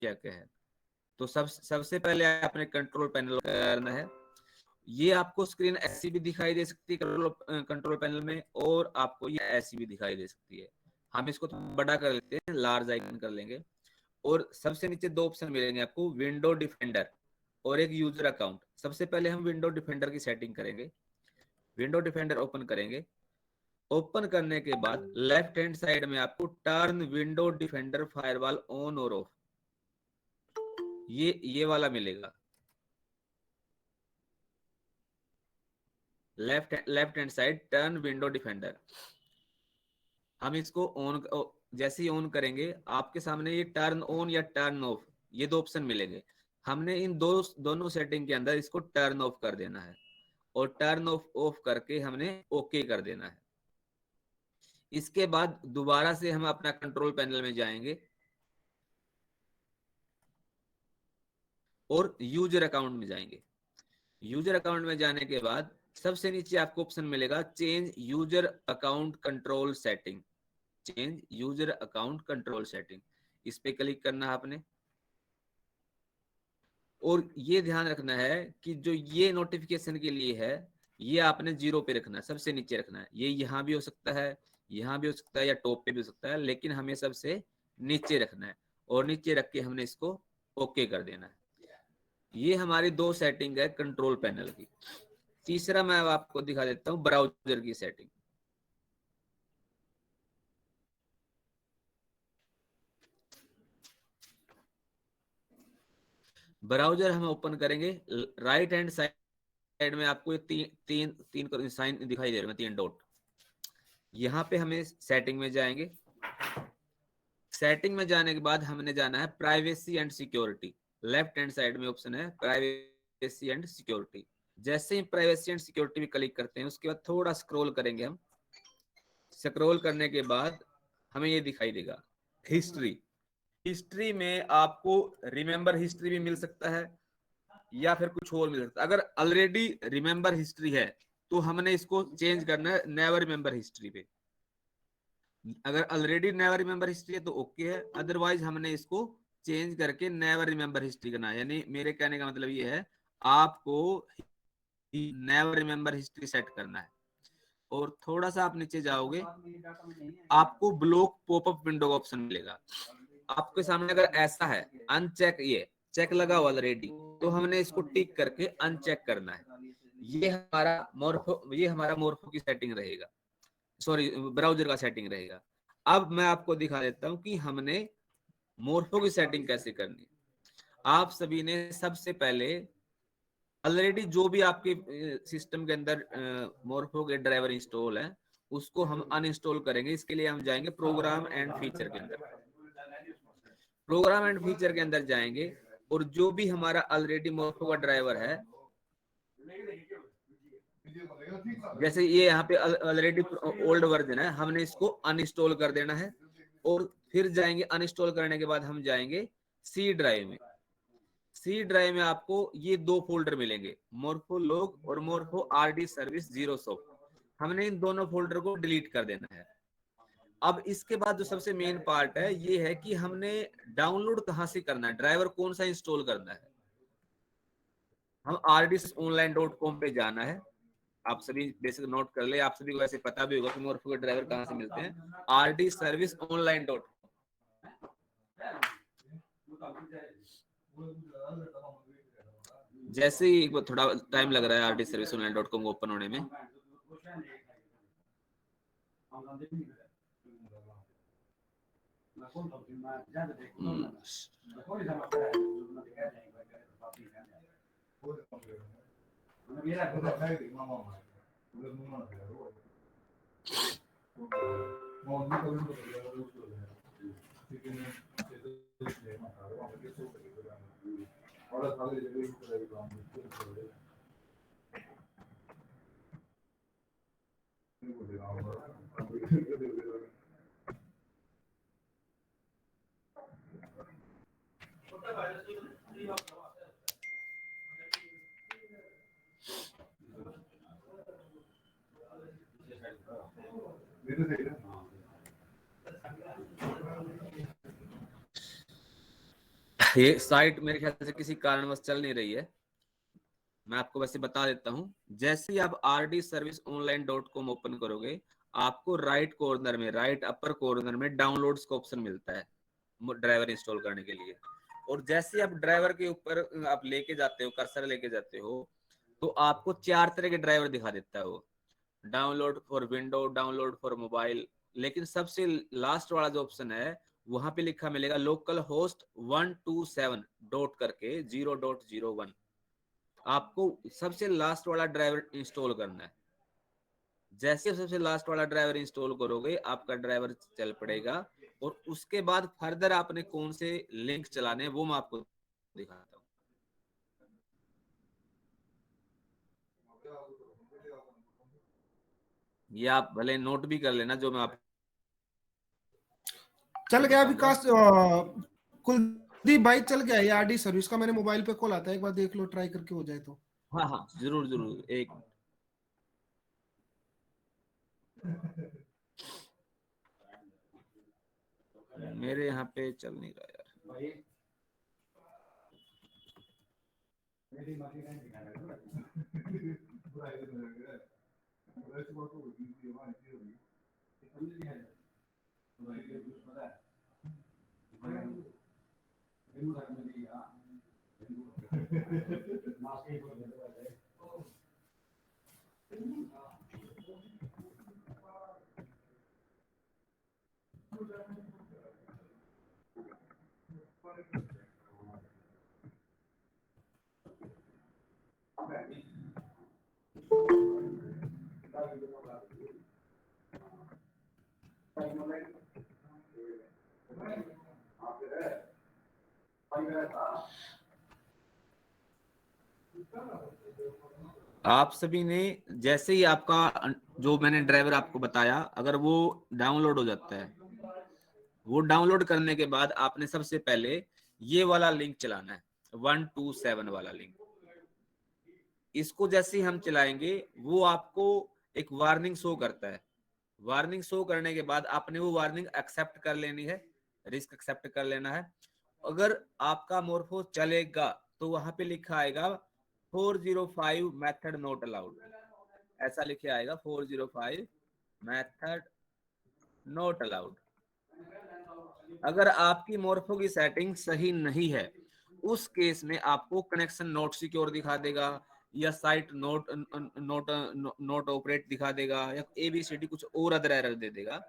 क्या क्या है। तो सबसे पहले आपने कंट्रोल पैनल करना है। ये आपको स्क्रीन ऐसी भी दिखाई दे सकती है कंट्रोल पैनल में, और आपको ये ऐसी भी दिखाई दे सकती है। हम इसको तो बड़ा कर लेते हैं, लार्ज आइकन कर लेंगे। और सबसे नीचे दो ऑप्शन मिलेंगे आपको, विंडो डिफेंडर और एक यूजर अकाउंट। सबसे पहले हम विंडो डिफेंडर की सेटिंग करेंगे। विंडो डिफेंडर ओपन करेंगे। ओपन करने के बाद लेफ्ट हैंड साइड में आपको turn window defender firewall on और ऑफ, ये वाला मिलेगा। Left hand side turn window defender. हम इसको ऑन, जैसे ही ऑन करेंगे आपके सामने ये टर्न ऑन या टर्न ऑफ, ये दो ऑप्शन मिलेंगे। हमने इन दोनों सेटिंग के अंदर इसको टर्न ऑफ कर देना है, और टर्न ऑफ ऑफ करके हमने ओके कर देना है। इसके बाद दोबारा से हम अपना कंट्रोल पैनल में जाएंगे और यूजर अकाउंट में जाएंगे। यूजर अकाउंट में जाने के बाद सबसे नीचे आपको ऑप्शन मिलेगा change user account control setting. Change user account control setting, इस पे क्लिक करना है आपने। और ये ध्यान रखना है कि जो ये नोटिफिकेशन के लिए है, ये आपने 0 पे रखना है, सबसे नीचे रखना है। ये यहाँ भी हो सकता है, यहाँ भी हो सकता है, या टॉप पे भी हो सकता है, लेकिन हमें सबसे नीचे रखना है। और नीचे रख के हमने इसको ओके कर देना है। ये हमारी दो सेटिंग है कंट्रोल पैनल की। तीसरा मैं आपको दिखा देता हूँ ब्राउजर की सेटिंग। ब्राउजर हम ओपन करेंगे। राइट हैंड साइड में आपको तीन साइन दिखाई दे रहे हैं, 3 डॉट। यहाँ पे हमें सेटिंग में जाएंगे। सेटिंग में जाने के बाद हमने जाना है privacy and security. Left hand side में ऑप्शन है प्राइवेसी एंड सिक्योरिटी। जैसे ही प्राइवेसी एंड सिक्योरिटी में क्लिक करते हैं, उसके बाद थोड़ा स्क्रॉल करेंगे हम। स्क्रॉल करने के बाद हमें ये दिखाई देगा हिस्ट्री। हिस्ट्री में आपको रिमेंबर हिस्ट्री भी मिल सकता है, या फिर कुछ और मिल सकता है। अगर ऑलरेडी रिमेंबर हिस्ट्री है तो हमने इसको चेंज करना है नेवर रिमेंबर हिस्ट्री पे। अगर ऑलरेडी नेवर रिमेंबर हिस्ट्री है तो ओके है, अदरवाइज हमने इसको चेंज करके नेवर रिमेंबर हिस्ट्री करना है। यानी मेरे कहने का मतलब ये है, आपको नेवर रिमेंबर हिस्ट्री सेट करना है। और थोड़ा सा आप नीचे जाओगे, आपको ब्लॉक पॉपअप विंडो का ऑप्शन मिलेगा। आपके सामने अगर ऐसा है अनचेक, ये चेक लगा हुआ ऑलरेडी, तो हमने इसको टिक करके अनचेक करना है। ये हमारा मोर्फो की सेटिंग रहेगा, सॉरी ब्राउजर का सेटिंग रहेगा। अब मैं आपको दिखा देता हूं कि हमने मोर्फो की सेटिंग कैसे करनी। आप सभी ने सबसे पहले ऑलरेडी जो भी आपके सिस्टम के अंदर मोर्फो के ड्राइवर इंस्टॉल है, उसको हम अनइंस्टॉल करेंगे। इसके लिए हम जाएंगे प्रोग्राम एंड फीचर के अंदर। प्रोग्राम एंड फीचर के अंदर जाएंगे, और जो भी हमारा ऑलरेडी मोर्फो का ड्राइवर है, जैसे ये यहाँ पे ऑलरेडी ओल्ड वर्जन है, हमने इसको अनइंस्टॉल कर देना है। और फिर जाएंगे, अनइंस्टॉल करने के बाद हम जाएंगे सी ड्राइव में। सी ड्राइव में आपको ये दो फोल्डर मिलेंगे, मोर्फो लॉग और मोर्फो आरडी सर्विस 0 हमने इन दोनों फोल्डर को डिलीट कर देना है। अब इसके बाद जो सबसे मेन पार्ट है, ये है कि हमने डाउनलोड कहाँ से करना है, ड्राइवर कौन सा इंस्टॉल करना है। हम rdisonline.com पे जाना है। आप सभी बेसिक नोट कर ले, आप सभी को ऐसे पता भी होगा कि मोर्फो के ड्राइवर कहाँ से मिलते हैं। rdserviceonline.com। जैसे ही थोड़ा टाइम लग रहा है rdserviceonline.com ओपन होने में। ये साइट मेरे ख्याल से किसी कारणवश चल नहीं रही है, मैं आपको वैसे बता देता हूं। जैसे ही आप rdserviceonline.com ओपन करोगे, आपको राइट कॉर्नर में, राइट अपर कॉर्नर में डाउनलोड्स का ऑप्शन मिलता है ड्राइवर इंस्टॉल करने के लिए। और जैसे ही आप ड्राइवर के ऊपर आप लेके जाते हो, कर्सर लेके जाते हो, तो आपको 4 तरह के ड्राइवर दिखा देता है वो। Download for window, download for mobile, लेकिन सबसे लास्ट वाला जो ऑप्शन है वहां पे लिखा मिलेगा लोकल होस्ट 127 डॉट करके 0.01। आपको सबसे लास्ट वाला ड्राइवर इंस्टॉल करना है। जैसे सबसे लास्ट वाला ड्राइवर इंस्टॉल करोगे, आपका ड्राइवर चल पड़ेगा। और उसके बाद फर्दर आपने कौन से लिंक चलाने हैं वो मैं आपको दिखाता हूँ। ये आप भले नोट भी कर लेना जो मैं आपको चल गया बताऊंगा। विकास, कुलदीप भाई चल गया ये आरडी सर्विस का, मेरे मोबाइल पे कॉल आता है, एक बार देख लो, ट्राई करके हो जाए तो। हाँ हाँ, जरूर जरूर, एक मेरे यहाँ पे चल नहीं रहा यार। आप सभी ने जैसे ही आपका जो मैंने ड्राइवर आपको बताया, अगर वो डाउनलोड हो जाता है, वो डाउनलोड करने के बाद आपने सबसे पहले ये वाला लिंक चलाना है, 127 वाला लिंक। इसको जैसे ही हम चलाएंगे, वो आपको एक वार्निंग शो करता है। वार्निंग शो करने के बाद आपने वो वार्निंग एक्सेप्ट कर लेनी है, रिस्क एक्सेप्ट कर लेना है। अगर आपका मोरफो चलेगा तो वहां पे लिखा आएगा 405 मेथड नॉट अलाउड, ऐसा लिखे आएगा 405 मेथड नॉट अलाउड। अगर आपकी मोरफो की सेटिंग सही नहीं है, उस केस में आपको कनेक्शन नॉट सिक्योर दिखा देगा, या site note note note operate दिखा देगा, या एबीसीडी कुछ और अदर एरर दे देगा।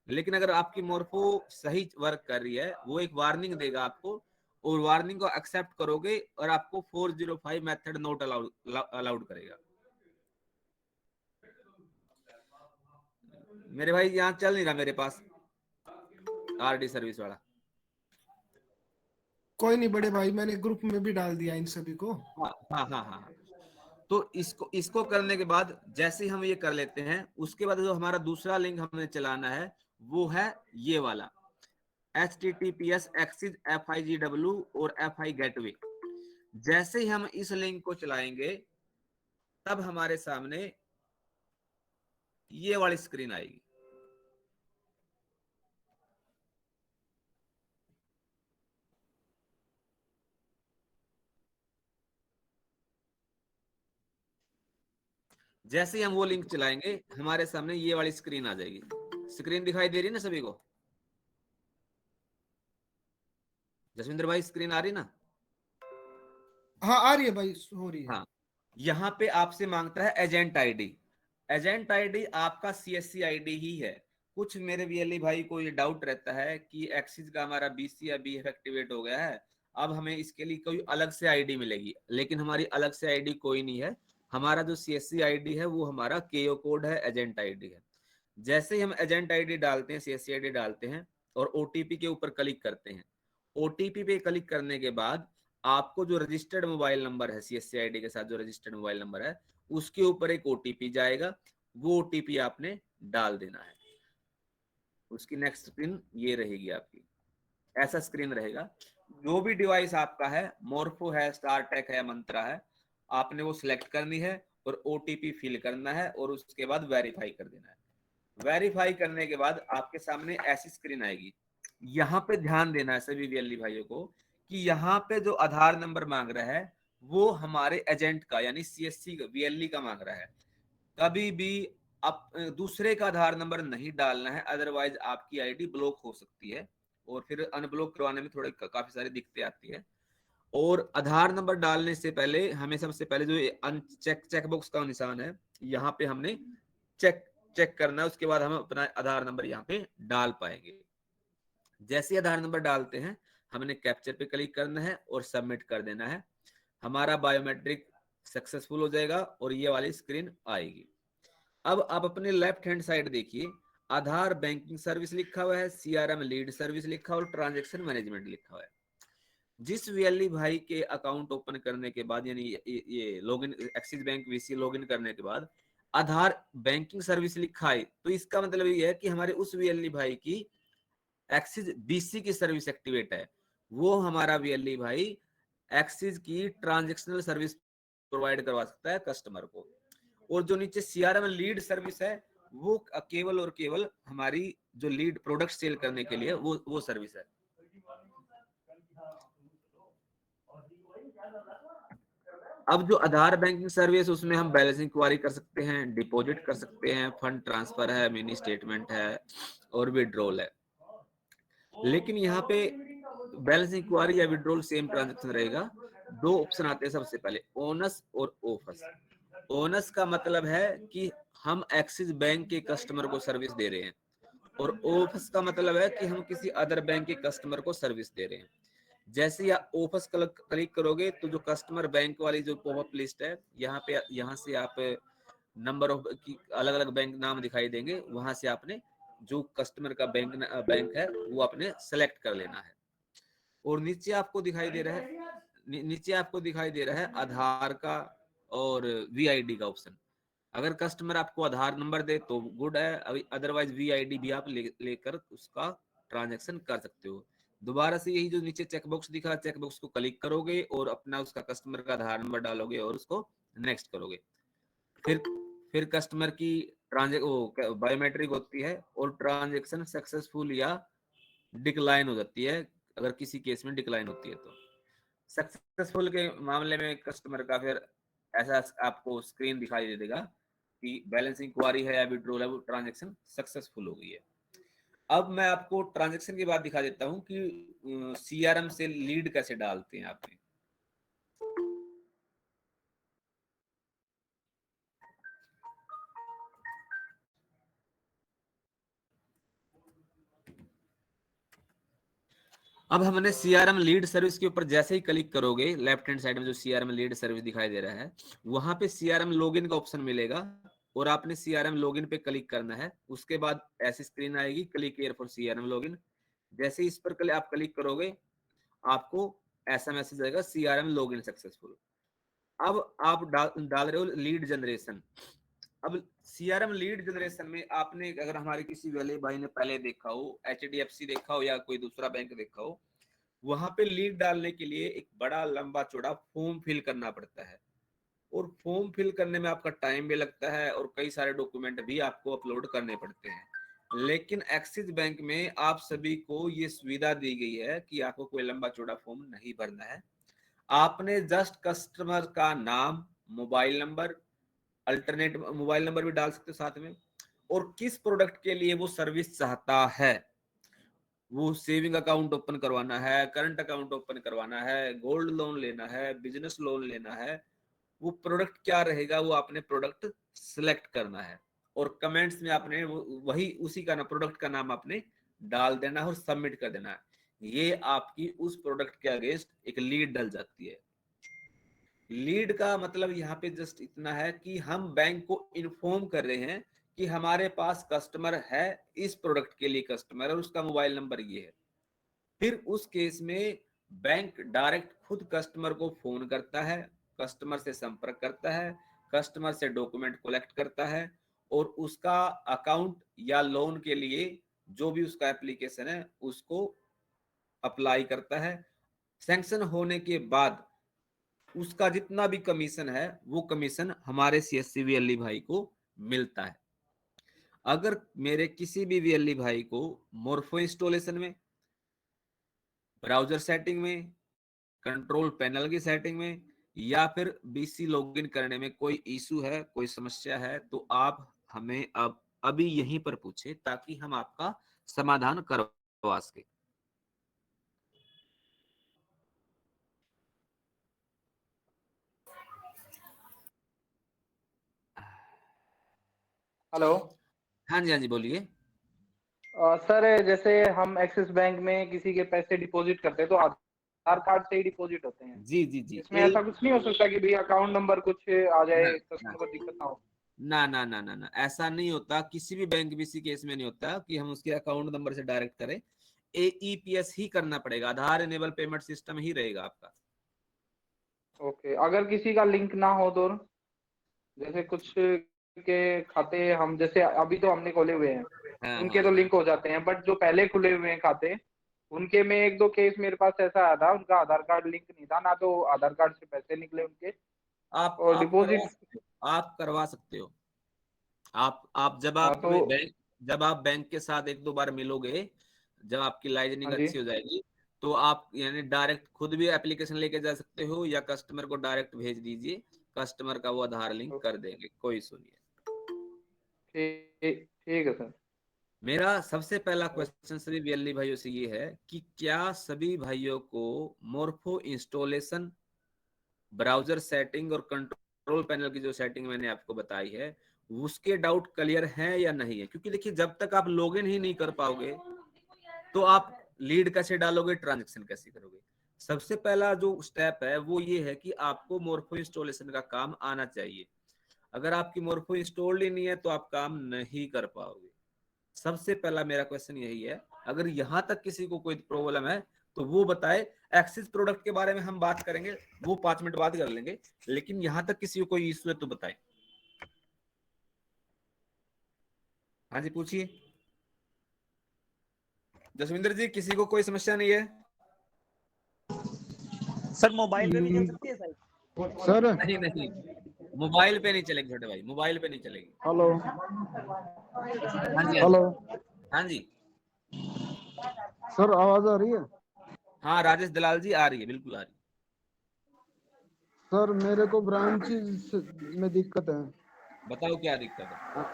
लेकिन अगर आपकी मोरफो सही वर्क कर रही है, वो एक वार्निंग देगा आपको, और वार्निंग को एक्सेप्ट करोगे और आपको 405 मेथड नोट अलाउड करेगा। मेरे भाई यहाँ चल नहीं रहा मेरे पास आरडी सर्विस वाला। कोई नहीं बड़े भाई, मैंने ग्रुप में भी डाल दिया इन सभी को। हाँ हाँ हाँ हाँ। तो इसको इसको करने के बाद जैसे ही हम ये कर लेते हैं, उसके बाद जो हमारा दूसरा लिंक हमें चलाना है वो है ये वाला HTTPS एक्सिस FIGW और FI गेटवे। जैसे ही हम इस लिंक को चलाएंगे, तब हमारे सामने ये वाली स्क्रीन आएगी। जैसे ही हम वो लिंक चलाएंगे, हमारे सामने ये वाली स्क्रीन आ जाएगी। स्क्रीन दिखाई दे रही है ना सभी को? जसविंदर भाई स्क्रीन आ रही ना? हाँ आ रही है भाई, हो रही है। हाँ। यहाँ पे आपसे मांगता है एजेंट आईडी। एजेंट आईडी आपका सीएससी आईडी ही है। कुछ मेरे वीएलई भाई को ये डाउट रहता है कि एक्सिस का हमारा बीसी या बी एक्टिवेट हो गया है, अब हमें इसके लिए कोई अलग से आईडी मिलेगी। लेकिन हमारी अलग से आईडी कोई नहीं है। हमारा जो सीएससी आईडी है वो हमारा केओ कोड है, एजेंट आईडी है। जैसे ही हम एजेंट आईडी डालते हैं, सीएससी आईडी डालते हैं और ओटीपी के ऊपर क्लिक करते हैं, ओटीपी पे क्लिक करने के बाद आपको जो रजिस्टर्ड मोबाइल नंबर है, सीएससी आईडी के साथ जो रजिस्टर्ड मोबाइल नंबर है, उसके ऊपर एक ओटीपी जाएगा। वो ओटीपी आपने डाल देना है। उसकी नेक्स्ट स्क्रीन ये रहेगी आपकी, ऐसा स्क्रीन रहेगा। जो भी डिवाइस आपका है, मोरफो है, स्टारटेक है, मंत्रा है, आपने वो सिलेक्ट करनी है और ओटीपी फिल करना है और उसके बाद वेरीफाई कर देना है। वेरीफाई करने के बाद आपके सामने ऐसी स्क्रीन आएगी। यहाँ पे ध्यान देना है सभी वीएलई भाइयों को कि यहाँ पे जो आधार नंबर मांग रहा है वो हमारे एजेंट का यानी सीएससी वीएलई का मांग रहा है। कभी भी आप दूसरे का आधार नंबर नहीं डालना है, अदरवाइज आपकी आईडी ब्लॉक हो सकती है और फिर अनब्लॉक करवाने में थोड़े काफी सारी दिक्कतें आती है। और आधार नंबर डालने से पहले हमें सबसे पहले जो चेक बॉक्स का निशान है यहाँ पे हमने चेक चेक करना है, उसके बाद हम अपना आधार नंबर यहाँ पे डाल पाएंगे। जैसे ही आधार नंबर डालते हैं हमने कैप्चर पे क्लिक करना है और सबमिट कर देना है। हमारा बायोमेट्रिक सक्सेसफुल हो जाएगा और ये वाली स्क्रीन आएगी। अब आप अपने लेफ्ट हैंड साइड देखिए, आधार बैंकिंग सर्विस लिखा हुआ है, सीआरएम लीड सर्विस लिखा हुआ है और ट्रांजेक्शन मैनेजमेंट लिखा हुआ है। जिस वीएलई भाई के अकाउंट ओपन करने के बाद यानी ये login axis bank VC login करने के बाद आधार बैंकिंग सर्विस लिखा है, तो इसका मतलब ये है कि हमारे उस वीएलई भाई की एक्सिस बीसी की सर्विस एक्टिवेट है। वो हमारा वीएलई भाई एक्सिस की ट्रांजेक्शनल सर्विस प्रोवाइड करवा सकता है कस्टमर को। और जो नीचे सीआरएम लीड सर्विस है वो केवल और केवल हमारी जो लीड प्रोडक्ट सेल करने के लिए वो सर्विस है। अब जो आधार बैंकिंग सर्विस उसमें हम बैलेंस इंक्वायरी कर सकते हैं, डिपॉजिट कर सकते हैं, फंड ट्रांसफर है, मिनी स्टेटमेंट है और विड्रॉल है। लेकिन यहाँ पे बैलेंस इंक्वायरी या विड्रॉल सेम ट्रांजेक्शन रहेगा। दो ऑप्शन आते हैं, सबसे पहले ओनस और ओफस। ओनस का मतलब है कि हम एक्सिस बैंक के कस्टमर को सर्विस दे रहे हैं और ओफस का मतलब है कि हम किसी अदर बैंक के कस्टमर को सर्विस दे रहे हैं। जैसे ही आप ओफस क्लिक करोगे तो जो कस्टमर बैंक वाली जो पॉपअप लिस्ट है यहाँ से आप नंबर ऑफ की अलग अलग बैंक नाम दिखाई देंगे, वहां से आपने जो कस्टमर का बैंक है वो आपने सेलेक्ट कर लेना है। और नीचे आपको दिखाई दे रहा है नीचे आपको दिखाई दे रहा है आधार का और वीआईडी का ऑप्शन। अगर कस्टमर आपको आधार नंबर दे तो गुड है, अदरवाइज वीआईडी भी आप लेकर उसका ट्रांजैक्शन कर सकते हो। दोबारा से यही जो नीचे चेकबॉक्स दिखा, चेकबॉक्स को क्लिक करोगे और अपना उसका कस्टमर का आधार नंबर डालोगे और उसको नेक्स्ट करोगे। फिर फिर कस्टमर की बायोमेट्रिक होती है और ट्रांजेक्शन सक्सेसफुल या डिक्लाइन हो जाती है। अगर किसी केस में डिक्लाइन होती है तो सक्सेसफुल के मामले में कस्टमर का फिर ऐसा आपको स्क्रीन दिखाई दे देगा कि बैलेंस इंक्वायरी है या विड्रॉल है, वो ट्रांजेक्शन सक्सेसफुल हो गई है। अब मैं आपको ट्रांजेक्शन की बात दिखा देता हूँ कि सीआरएम से लीड कैसे डालते हैं आपने। अब हमने सीआरएम लीड सर्विस के ऊपर जैसे ही क्लिक करोगे, लेफ्ट हैंड साइड में जो सीआरएम लीड सर्विस दिखाई दे रहा है वहां पे सीआरएम लॉगिन का ऑप्शन मिलेगा और आपने सीआरएम लॉगिन पे क्लिक करना है। उसके बाद ऐसी स्क्रीन आएगी, click here for CRM login. जैसे ही इस पर आप क्लिक करोगे आपको ऐसा मैसेज आएगा सीआरएम लॉगिन सक्सेसफुल। अब आप डाल रहे हो लीड जनरेशन। अब सीआरएम लीड जनरेशन में आपने अगर हमारे किसी वाले भाई ने पहले देखा हो, एचडीएफसी देखा हो या कोई दूसरा बैंक देखा हो, वहां पे लीड डालने के लिए एक बड़ा लंबा चौड़ा फॉर्म फिल करना पड़ता है और फॉर्म फिल करने में आपका टाइम भी लगता है और कई सारे डॉक्यूमेंट भी आपको अपलोड करने पड़ते हैं। लेकिन एक्सिस बैंक में आप सभी को ये सुविधा दी गई है कि आपको कोई लंबा चौड़ा फॉर्म नहीं भरना है। आपने जस्ट कस्टमर का नाम, mobile number, alternate mobile number भी डाल सकते हो साथ में, और किस प्रोडक्ट के लिए वो सर्विस चाहता है। वो सेविंग अकाउंट ओपन करवाना है, करंट अकाउंट ओपन करवाना है, गोल्ड लोन लेना है, बिजनेस लोन लेना है, वो प्रोडक्ट क्या रहेगा वो आपने प्रोडक्ट सिलेक्ट करना है और कमेंट्स में आपने वही उसी का ना प्रोडक्ट का नाम आपने डाल देना है और सबमिट कर देना है। ये आपकी उस प्रोडक्ट के अगेंस्ट एक लीड डल जाती है। लीड का मतलब यहाँ पे जस्ट इतना है कि हम बैंक को इन्फॉर्म कर रहे हैं कि हमारे पास कस्टमर है, इस प्रोडक्ट के लिए कस्टमर है और उसका मोबाइल नंबर ये है। फिर उस केस में बैंक डायरेक्ट खुद कस्टमर को फोन करता है, कस्टमर से संपर्क करता है, कस्टमर से डॉक्यूमेंट कलेक्ट करता है और उसका अकाउंट या लोन के लिए जो भी उसका एप्लीकेशन है उसको अप्लाई करता है। सैंक्शन होने के बाद उसका जितना भी कमीशन है वो कमीशन हमारे सीएससी वीएलई भाई को मिलता है। अगर मेरे किसी भी वीएलई भाई को मोर्फो इंस्टॉलेशन में, ब्राउजर सेटिंग में कंट्रोल पैनल की सेटिंग में या फिर बीसी लॉगिन करने में कोई इशू है, कोई समस्या है, तो आप हमें अब अभी यहीं पर पूछे ताकि हम आपका समाधान करवा सके। हेलो। हाँ जी, हाँ जी, बोलिए। सर जैसे हम एक्सिस बैंक में किसी के पैसे डिपॉजिट करते हैं तो आधार कार्ड से ही डिपॉजिट होते हैं, जी जी जी। इसमें ऐसा कुछ नहीं हो सकता कि भैया अकाउंट नंबर कुछ आ ना जाए, ना कस्टमर को दिक्कत ना हो? ना ना ना ना ना, ऐसा नहीं होता, किसी भी बैंक बीसी केस में नहीं होता कि हम उसके अकाउंट नंबर से डायरेक्ट करें। एईपीएस ही करना पड़ेगा, आधार इनेबल पेमेंट सिस्टम ही रहेगा आपका। ओके, अगर किसी का लिंक ना हो तो, जैसे कुछ के खाते हम जैसे अभी तो हमने खोले हुए हैं, हाँ उनके हाँ तो हाँ। लिंक हो जाते हैं, बट जो पहले खुले हुए हैं खाते, उनके में एक दो केस मेरे पास ऐसा आया था, उनका आधार कार्ड लिंक नहीं था ना, तो आधार कार्ड से पैसे निकले उनके और आप करवा डिपॉजिट। सकते हो, आप करवा सकते हो। आप जब हाँ आप तो बैंक जब आप बैंक के साथ एक दो बार मिलोगे, जब आपकी लाइजनिंग हाँ जी। अच्छी हो जाएगी, तो आप यानी डायरेक्ट खुद भी एप्लीकेशन लेके जा सकते हो या कस्टमर को डायरेक्ट भेज दीजिए, कस्टमर का वो आधार लिंक कर देंगे, कोई इशू नहीं है। ठीक ठीक है सर। मेरा सबसे पहला क्वेश्चन सभी वीएलई भाइयों से ये है कि क्या सभी भाइयों को मोर्फो इंस्टॉलेशन, ब्राउजर सेटिंग और कंट्रोल पैनल की जो सेटिंग मैंने आपको बताई है उसके डाउट क्लियर है या नहीं है? क्योंकि देखिए, जब तक आप लॉगिन ही नहीं कर पाओगे तो आप लीड कैसे डालोगे, ट्रांजेक्शन कैसे करोगे? सबसे पहला जो स्टेप है वो ये है कि आपको मोर्फो इंस्टॉलेशन का काम आना चाहिए। अगर आपकी मोर्फो इंस्टॉल्ड ही नहीं है तो आप काम नहीं कर पाओगे। सबसे पहला मेरा क्वेश्चन यही है। अगर यहां तक किसी को कोई प्रॉब्लम है तो वो बताए। एक्सिस प्रोडक्ट के बारे में हम बात करेंगे, वो 5 मिनट बाद कर लेंगे, लेकिन यहां तक किसी को कोई इश्यू है तो बताए। हाँ जी, पूछिए। जसविंदर जी, किसी को कोई समस्या नहीं है? सर मोबाइल पे भी चल सकती है सर? सर नहीं नहीं, मोबाइल पे नहीं चलेगी छोटे भाई, मोबाइल पे नहीं चलेगी। हेलो हाँ जी, हाँ जी। हेलो हाँ जी। सर, आवाज आ रही है? हाँ राजेश दलाल जी, आ रही है, बिल्कुल आ रही सर मेरे को ब्रांच में दिक्कत है। है। बताओ क्या दिक्कत है।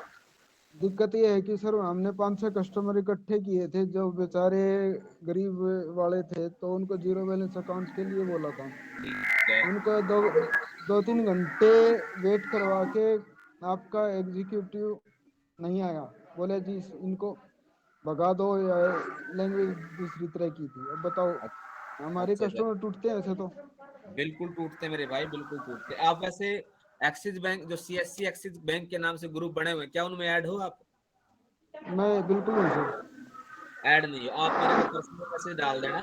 दिक्कत ये है कि सर हमने 5-6 कस्टमर इकट्ठे किए थे जो बेचारे गरीब वाले थे, तो उनको जीरो बैलेंस अकाउंट के लिए बोला था। ठीक है। उनको 2-3 घंटे वेट करवा के आपका एग्जीक्यूटिव नहीं आया, बोले जी इनको भगा दो, या लैंग्वेज दूसरी तरह की थी। अब बताओ, हमारे अच्छा अच्छा, कस्टमर टूटते हैं ऐसे तो। बिल्कुल टूटते मेरे भाई, बिल्कुल टूटते। आप वैसे एक्सिस बैंक, जो सीएससी एक्सिस बैंक के नाम से ग्रुप बने हुए, क्या उनमें ऐड हो आप? मैं बिल्कुल नहीं सर। ऐड नहीं हो आप? मेरे को पर्सनल मैसेज डाल देना,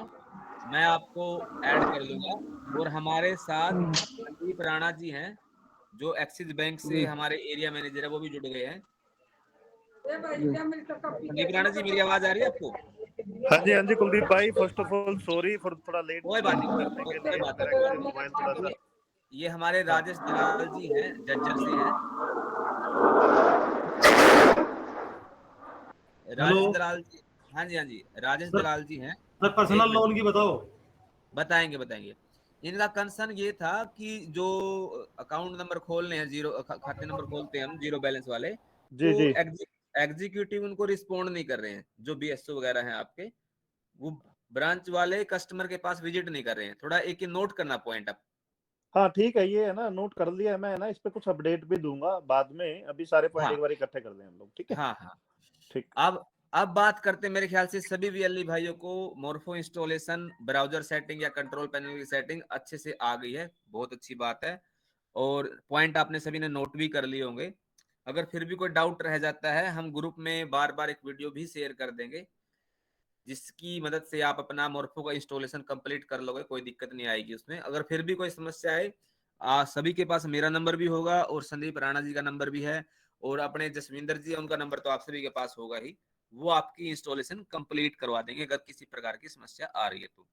मैं आपको ऐड कर लूंगा। और हमारे साथ संदीप राणा जी हैं, जो एक्सिस बैंक से जी हमारे एरिया मैनेजर है, वो भी जुड़ गए हैं। जी। संदीप राणा जी, मेरी आवाज आ रही है आपको? हाँ जी कुलदीप भाई, first of all sorry for थोड़ा लेट कोई बात नहीं, करने के कोई लिए, बात मेरा एक्चुअली मोबाइल थोड़ा नहीं। सा। ये हमारे राजेश दलाल जी हैं, जज्जर से हैं। हेलो राजेश दलाल जी, हाँ जी हाँ जी, राजेश सर। दलाल जी हैं। सर एक पर्सनल मिनट, लोन की बताओ। बताएंगे बताएंगे। इनका कंसर्न ये था कि जो अकाउंट नंबर खोलने हैं, जीरो खाते नंबर खोलते हैं हम जीरो बैलेंस वाले, जी तो जी। एग्जीक्यूटिव उनको रिस्पोंड नहीं कर रहे हैं, जो बीएसओ वगैरह हैं आपके, वो ब्रांच वाले कस्टमर के पास विजिट नहीं कर रहे हैं। थोड़ा एक नोट करना पॉइंट आप। हाँ ठीक है, ये है ना, नोट कर लिया है मैं, है ना, इस पे कुछ अपडेट भी दूंगा बाद में, अभी सारे पॉइंट हाँ एक बार इकट्ठे कर दें हम लोग, ठीक है? हाँ हाँ। ठीक। अब बात करते हैं, मेरे ख्याल से सभी वीएलई भाइयों को मोर्फो इंस्टॉलेशन, ब्राउजर सेटिंग या कंट्रोल पैनल की सेटिंग अच्छे से आ गई है, बहुत अच्छी बात है। और पॉइंट आपने सभी ने नोट भी कर लिए होंगे। अगर फिर भी कोई डाउट रह जाता है, हम ग्रुप में बार बार एक वीडियो भी शेयर कर देंगे, जिसकी मदद से आप अपना मोर्फो का इंस्टॉलेशन कंप्लीट कर लोगे, कोई दिक्कत नहीं आएगी उसमें। अगर फिर भी कोई समस्या है, सभी के पास मेरा नंबर भी होगा और संदीप राणा जी का नंबर भी है, और अपने जसविंदर जी, उनका नंबर तो आप सभी के पास होगा ही, वो आपकी इंस्टॉलेशन कंप्लीट करवा देंगे अगर किसी प्रकार की समस्या आ रही है तो।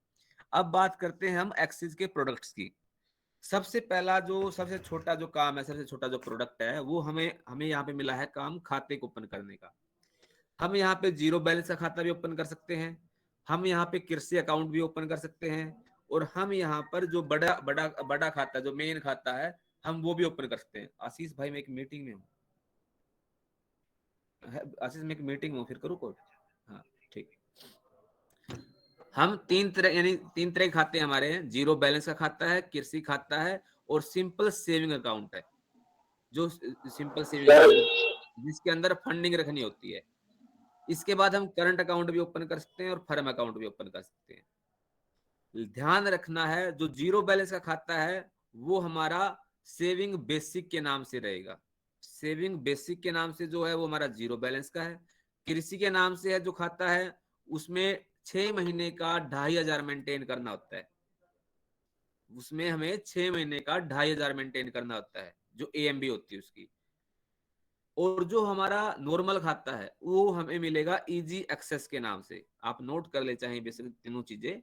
अब बात करते हैं हम एक्सिस के प्रोडक्ट्स की। सबसे पहला जो सबसे छोटा जो काम है, सबसे छोटा जो प्रोडक्ट है, वो हमें हमें यहाँ पे मिला है काम, खाते को ओपन करने का। हम यहाँ पे जीरो बैलेंस का खाता भी ओपन कर सकते हैं, हम यहाँ पे कृषि अकाउंट भी ओपन कर सकते हैं, और हम यहाँ पर जो बड़ा बड़ा बड़ा खाता, जो मेन खाता है, हम वो भी ओपन कर सकते हैं। आशीष भाई मैं एक मीटिंग में हूँ, आशीष मैं एक मीटिंग में हूँ, फिर करूँ कॉल? हाँ ठीक। हम तीन तरह यानी तीन तरह के खाते हमारे हैं। जीरो बैलेंस का खाता है, कृषि खाता है, और सिंपल सेविंग अकाउंट है। जो सिंपल सेविंग अकाउंट जिसके अंदर फंडिंग रखनी होती है। इसके बाद हम करंट अकाउंट भी ओपन कर सकते हैं और फर्म अकाउंट भी ओपन कर सकते हैं। ध्यान रखना है, जो जीरो बैलेंस का खाता है वो हमारा सेविंग बेसिक के नाम से रहेगा। सेविंग बेसिक के नाम से जो है वो हमारा जीरो बैलेंस का है। कृषि के नाम से है जो खाता है, उसमें 6 महीने का 2500 मेंटेन करना होता है। उसमें हमें 6 महीने का 2500 मेंटेन करना होता है, जो AMB होती है उसकी। और जो हमारा नॉर्मल खाता है वो हमें मिलेगा इजी एक्सेस के नाम से। आप नोट कर ले चाहे बेसिक तीनों चीजें।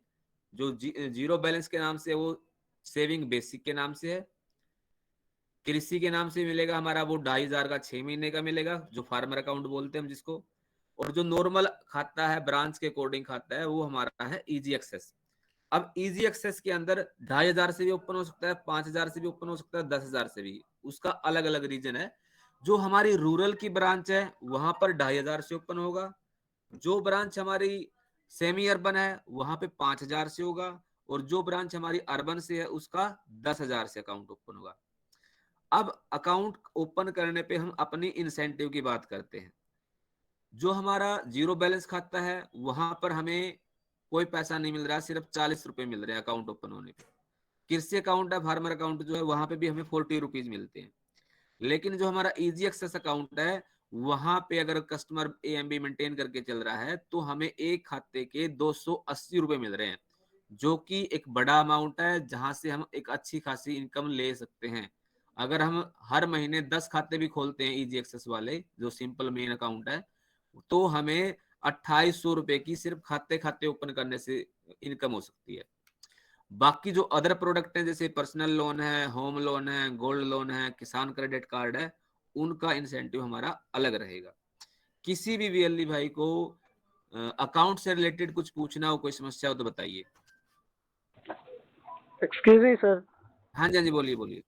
जो जीरो बैलेंस के नाम से वो सेविंग बेसिक के नाम से है। कृषि के नाम से मिलेगा हमारा वो 2500 का 6 महीने का मिलेगा, जो फार्मर अकाउंट बोलते हैं हम जिसको। और जो नॉर्मल खाता है, ब्रांच के अकॉर्डिंग खाता है, वो हमारा है इजी एक्सेस। अब इजी एक्सेस के अंदर 2500 से भी ओपन हो सकता है, 5000 से भी ओपन हो सकता है, 10,000 से भी। उसका अलग अलग रीजन है। जो हमारी रूरल की ब्रांच है वहां पर 2500 से ओपन होगा। जो ब्रांच हमारी सेमी अर्बन है वहां पे 5000 से होगा। और जो ब्रांच हमारी अर्बन से है उसका 10,000 से अकाउंट ओपन होगा। अब अकाउंट ओपन करने पे हम अपनी इंसेंटिव की बात करते हैं। जो हमारा जीरो बैलेंस खाता है वहां पर हमें कोई पैसा नहीं मिल रहा, सिर्फ 40 रुपए मिल रहे हैं अकाउंट ओपन होने पे। कृषि अकाउंट है, फार्मर अकाउंट जो है वहां पे भी हमें 40 रुपीज मिलते हैं। लेकिन जो हमारा इजी एक्सेस अकाउंट है वहां पे अगर कस्टमर AMB मेंटेन करके चल रहा है तो हमें एक खाते के 280 रुपए मिल रहे हैं, जो कि एक बड़ा अमाउंट है, जहां से हम एक अच्छी खासी इनकम ले सकते हैं। अगर हम हर महीने 10 खाते भी खोलते हैं इजी एक्सेस वाले, जो सिंपल मेन अकाउंट है, तो हमें 2800 रुपए की सिर्फ खाते खाते ओपन करने से इनकम हो सकती है। बाकी जो अदर प्रोडक्ट हैं जैसे पर्सनल लोन है, होम लोन है, गोल्ड लोन है, किसान क्रेडिट कार्ड है, उनका इंसेंटिव हमारा अलग रहेगा। किसी भी VLE भाई को अकाउंट से रिलेटेड कुछ पूछना हो, कोई समस्या हो तो बताइए। Excuse me sir. हाँ जी, हाँ जी, बोलिए बोलिए।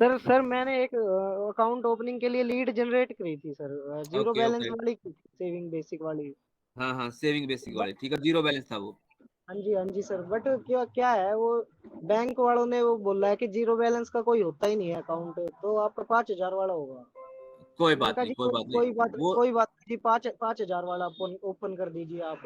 सर मैंने एक अकाउंट ओपनिंग के लिए लीड जनरेट करी थी sir, zero okay balance okay. वाली सेविंग बेसिक वाली। हाँ हाँ, सेविंग बेसिक बट वाले, ठीक है, जीरो बैलेंस था वो। हाँ जी सर, बट क्या क्या है वो, बैंक वालों ने वो बोला है कि जीरो बैलेंस का कोई होता ही नहीं है अकाउंट, तो आपका 5000 वाला होगा। कोई मैंने बात कहा नहीं, जी कोई बात नहीं वो। कोई बात नहीं जी, 5000 वाला ओपन कर दीजिए आप।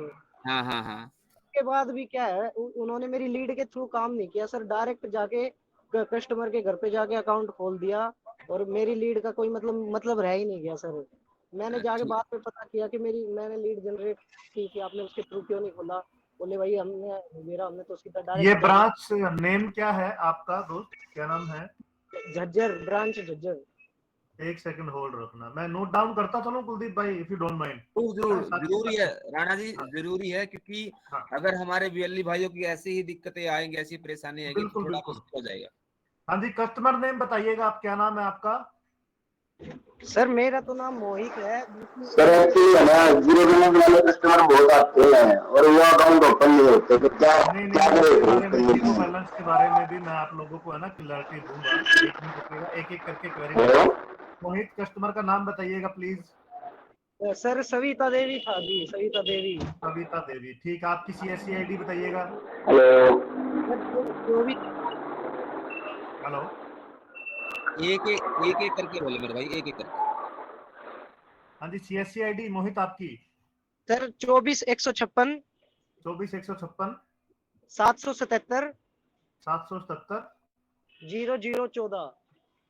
हाँ हाँ हाँ। के बाद भी क्या है, उन्होंने मेरी लीड के थ्रू काम नहीं किया सर, डायरेक्ट जाके कस्टमर के घर पे जाके अकाउंट खोल दिया, और मेरी लीड का कोई मतलब रह ही नहीं गया सर। मैंने जाके ठीक। बाद में पता किया कि मैंने लीड जनरेट की थी, आपने उसके थ्रू क्यों नहीं खोला? बोले भाई हमने तो सीधा ये डायरेक्ट ब्रांच नेम क्या है आपका दोस्त, क्या नाम है? झज्जर ब्रांच, झज्जर। एक सेकंड होल्ड रखना, मैं नोट डाउन करता चलूं कुलदीप भाई, इफ यू डोंट माइंड। जरूर जरूरी है राणा जी, हाँ जरूरी है, क्योंकि हाँ, अगर हमारे VLE भाइयों की ऐसी ही दिक्कतें आएंगी, ऐसी परेशानी आएगी तो बिल्कुल थोड़ा बिल्कुल। मुश्किल हो जाएगा। हाँ जी, कस्टमर नेम बताइएगा आप, क्या नाम है आपका? सर मेरा तो नाम मोहित है। सर एक्चुअली है ना, जीरो बैलेंस वाले कस्टमर बहुत आते हैं और वो अकाउंट ओपन नहीं होते, तो क्या नहीं क्या नहीं, उसके बारे में, जीरो करें? बैलेंस के बारे में भी मैं आप लोगों को है ना क्लैरिटी दूंगा। एक मिनट रुकिएगा, एक एक करके क्वेरी हेलो करेंगे। मोहित, कस्टमर का नाम बताइएगा प्लीज। सर सविता देवी था जी, सविता देवी। कविता देवी, ठीक। आपकी CSC ID बताइएगा। हेलो सर जो भी एक एक एक करके बोले मेरे भाई, एक एक करके। हाँ जी, CSC ID मोहित आपकी? सर 24 156 24 156 777 777 0014।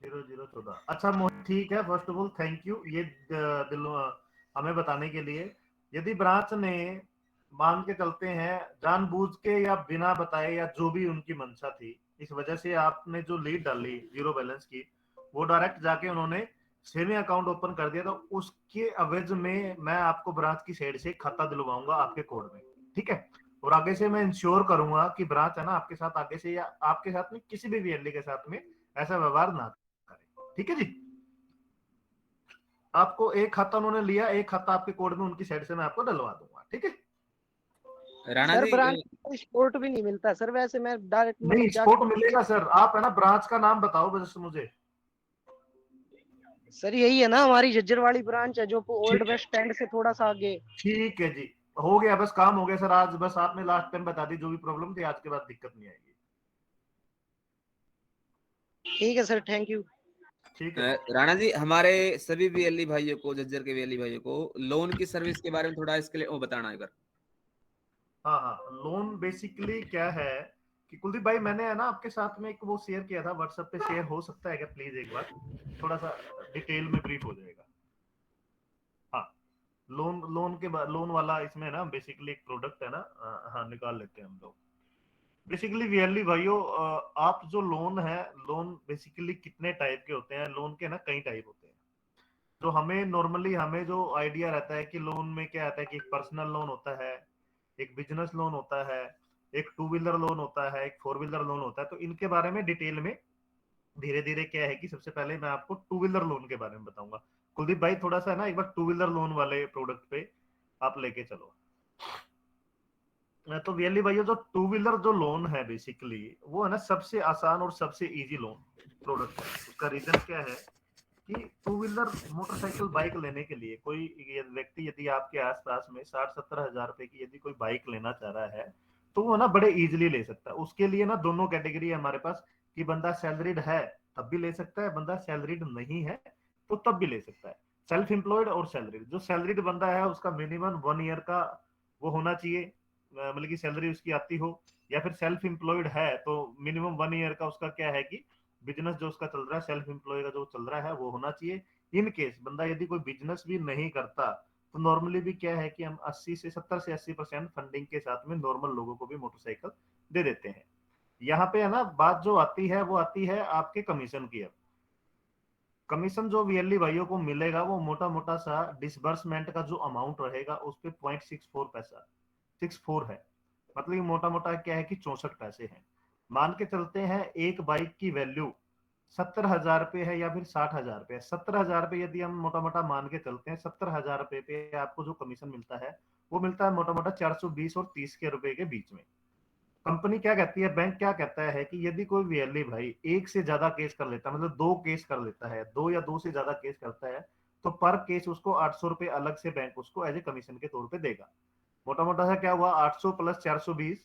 0014। अच्छा मोहित, ठीक है, first of all thank you ये हमें बताने के लिए। यदि ब्रांच ने, मान के चलते हैं, जानबूझ के या बिना बताए या जो भी उनकी मंशा थी, इस वजह से आपने जो लीड डाली जीरो बैलेंस की, वो डायरेक्ट जाके उन्होंने सेविंग अकाउंट ओपन कर दिया, तो उसके अवज में मैं आपको ब्रांच की साइड से खाता दिलवाऊंगा आपके कोड में, ठीक है? और आगे से मैं इंश्योर करूंगा कि ब्रांच है ना आपके साथ आगे से या आपके साथ में किसी भी VLE के साथ में ऐसा व्यवहार ना करे, ठीक है जी? आपको एक खाता उन्होंने लिया, एक खाता आपके कोड में उनकी साइड से मैं आपको डलवा दूंगा, ठीक है? राणा सर जी ब्रांच में स्पोर्ट भी नहीं मिलता सर, वैसे मैं डायरेक्ट नहीं मतलब स्पोर्ट जाके मिलेगा सर, आप है ना ब्रांच का नाम बताओ बस मुझे। सर यही है ना हमारी झज्जर वाली ब्रांच है, जो ओल्ड ठीक है, बस स्टैंड से थोड़ा सा आगे। ठीक है जी, हो गया, बस काम हो गया सर। आज बस आपने लास्ट टाइम बता दी जो भी प्रॉब्लम थी, आज के बाद दिक्कत नहीं आएगी। ठीक है सर, थैंक यू। ठीक है। राणा जी, हमारे सभी वीएलई भाइयों को, झज्जर के वीएलई भाइयों को लोन की सर्विस के बारे में थोड़ा इसके लिए वो बताना एक बार। हाँ हाँ, लोन बेसिकली क्या है कि कुलदीप भाई मैंने है ना आपके साथ में एक वो शेयर किया था व्हाट्सएप पे, शेयर हो सकता है क्या प्लीज एक बार, थोड़ा सा डिटेल में ब्रीफ हो जाएगा। हाँ, लोन वाला इसमें ना बेसिकली एक प्रोडक्ट है ना, हाँ निकाल लेते हैं हम लोग। बेसिकली वीएलई भाइयों, आप जो लोन है, लोन बेसिकली कितने टाइप के होते हैं, लोन के ना कई टाइप होते हैं। तो हमें नॉर्मली हमें जो आइडिया रहता है कि लोन में क्या आता है कि एक पर्सनल लोन होता है, एक बिजनेस लोन होता है, एक टू व्हीलर लोन होता है, एक फोर व्हीलर लोन होता है। तो इनके बारे में डिटेल में धीरे धीरे क्या है कि सबसे पहले मैं आपको टू व्हीलर लोन के बारे में बताऊंगा। कुलदीप भाई थोड़ा सा ना एक बार टू व्हीलर लोन वाले प्रोडक्ट पे आप लेके चलो। तो वीएलई भाई जो टू व्हीलर जो लोन है बेसिकली वो है ना सबसे आसान और सबसे इजी लोन प्रोडक्ट है। उसका रीजन क्या है कि टू व्हीलर मोटरसाइकिल बाइक लेने के लिए कोई व्यक्ति यदि आपके आसपास में 60-70 हजार रुपए की यदि कोई बाइक लेना चाह रहा है तो वो ना बड़े इजीली ले सकता है। उसके लिए ना दोनों कैटेगरी है हमारे पास, कि बंदा सैलरीड है तब भी ले सकता है, बंदा सैलरीड नहीं है तो तब भी ले सकता है। सेल्फ एम्प्लॉयड और सैलरीड, जो सैलरीड बंदा है उसका मिनिमम 1 ईयर का वो होना चाहिए, मतलब की सैलरी उसकी आती हो, या फिर सेल्फ एम्प्लॉयड है तो मिनिमम 1 ईयर का उसका क्या है कि बिजनेस जो उसका चल रहा है, सेल्फ एम्प्लॉय का जो चल रहा है वो होना चाहिए। इन केस बंदा यदि कोई बिजनेस भी नहीं करता तो नॉर्मली भी क्या है कि हम 70 से 80% फंडिंग के साथ में नॉर्मल लोगों को भी मोटरसाइकिल दे देते हैं। यहाँ पे है ना बात जो आती है वो आती है आपके कमीशन की। अब कमीशन जो वीएलई भाइयों को मिलेगा वो मोटा मोटा सा डिसबर्समेंट का जो अमाउंट रहेगा उस पे 0.64 पैसा 64 है, मतलब ये मोटा मोटा क्या है कि 64 पैसे हैं। मान के चलते हैं एक बाइक की वैल्यू 70 हजार रुपए है या फिर 60 हजार रुपए है। 70 हजार रुपए यदि हम मोटा मोटा मान के चलते हैं, 70 हजार रुपए पे आपको जो कमीशन मिलता है वो मिलता है मोटा मोटा 420 और 30 के रुपए के बीच में। कंपनी क्या कहती है, बैंक क्या कहता है कि यदि कोई वीएलई भाई एक से ज्यादा केस कर लेता है, मतलब 2 केस कर लेता है, 2 या 2 से ज्यादा केस करता है, तो पर केस उसको 800 रुपए अलग से बैंक उसको एज ए कमीशन के तौर पे देगा। मोटा मोटा सा क्या हुआ 800 प्लस 420,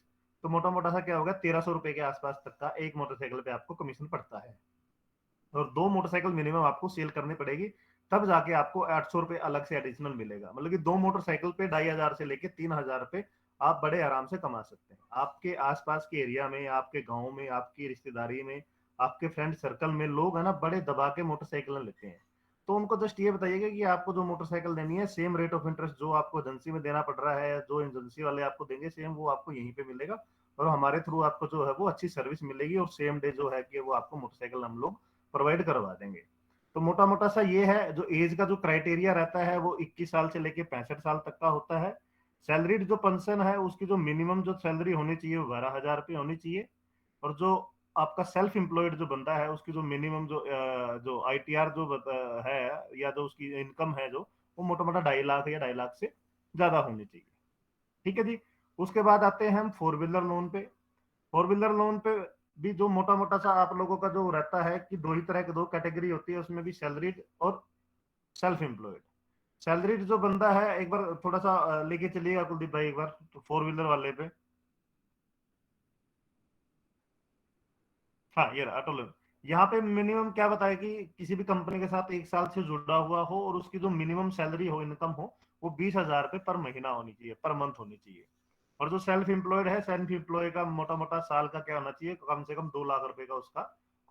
तो मोटा मोटा सा क्या होगा 1300 रुपए के आसपास तक का एक मोटरसाइकिल पे आपको कमीशन पड़ता है। और 2 मोटरसाइकिल मिनिमम आपको सेल करनी पड़ेगी तब जाके आपको 800 रुपए अलग से एडिशनल मिलेगा। मतलब कि 2 मोटरसाइकिल पे 2500 से लेके 3000 रुपए आप बड़े आराम से कमा सकते हैं। आपके आसपास के एरिया में, आपके गाँव में, आपकी रिश्तेदारी में, आपके फ्रेंड सर्कल में लोग है ना बड़े दबा के मोटरसाइकिल लेते हैं। तो उनको जस्ट ये बताइएगा कि आपको जो मोटरसाइकिल देनी है सेम रेट ऑफ इंटरेस्ट जो आपको एजेंसी में देना पड़ रहा है, जो एजेंसी वाले आपको देंगे सेम वो आपको यहीं पे मिलेगा। और हमारे थ्रू आपको जो है वो अच्छी सर्विस मिलेगी और सेम डे जो है कि वो आपको मोटरसाइकिल हम लोग प्रोवाइड करवा देंगे। तो मोटा मोटा सा ये है, जो एज का जो क्राइटेरिया रहता है वो 21 साल से लेके 65 साल तक का होता है। सैलरीड जो पर्सन है उसकी जो मिनिमम जो सैलरी होनी चाहिए वो 12 हजार रुपये होनी चाहिए। और जो आपका सेल्फ एम्प्लॉयड जो बंदा है उसकी जो मिनिमम जो आईटीआर जो है या जो उसकी इनकम है जो वो मोटा मोटा 2.5 लाख या 2.5 लाख से ज्यादा होनी चाहिए। ठीक है जी। उसके बाद आते हैं हम फोर व्हीलर लोन पे। फोर व्हीलर लोन पे भी जो मोटा मोटा सा आप लोगों का जो रहता है कि दो ही तरह की दो कैटेगरी होती है, उसमें भी सैलरीड और सेल्फ एम्प्लॉयड। सैलरीड जो बंदा है एक बार थोड़ा सा लेके चलिएगा कुलदीप भाई एक बार तो फोर व्हीलर वाले पे। हाँ ये ऑटो लोन। यहाँ पे मिनिमम क्या बताया कि किसी भी कंपनी के साथ 1 साल से जुड़ा हुआ हो और उसकी जो मिनिमम सैलरी हो, इनकम हो, वो 20 हजार रुपये पर महीना होनी चाहिए, पर मंथ होनी चाहिए। और जो सेल्फ एम्प्लॉयड है, सेल्फ एम्प्लॉय का मोटा मोटा साल का क्या होना चाहिए, कम से कम 2 लाख रुपए का उसका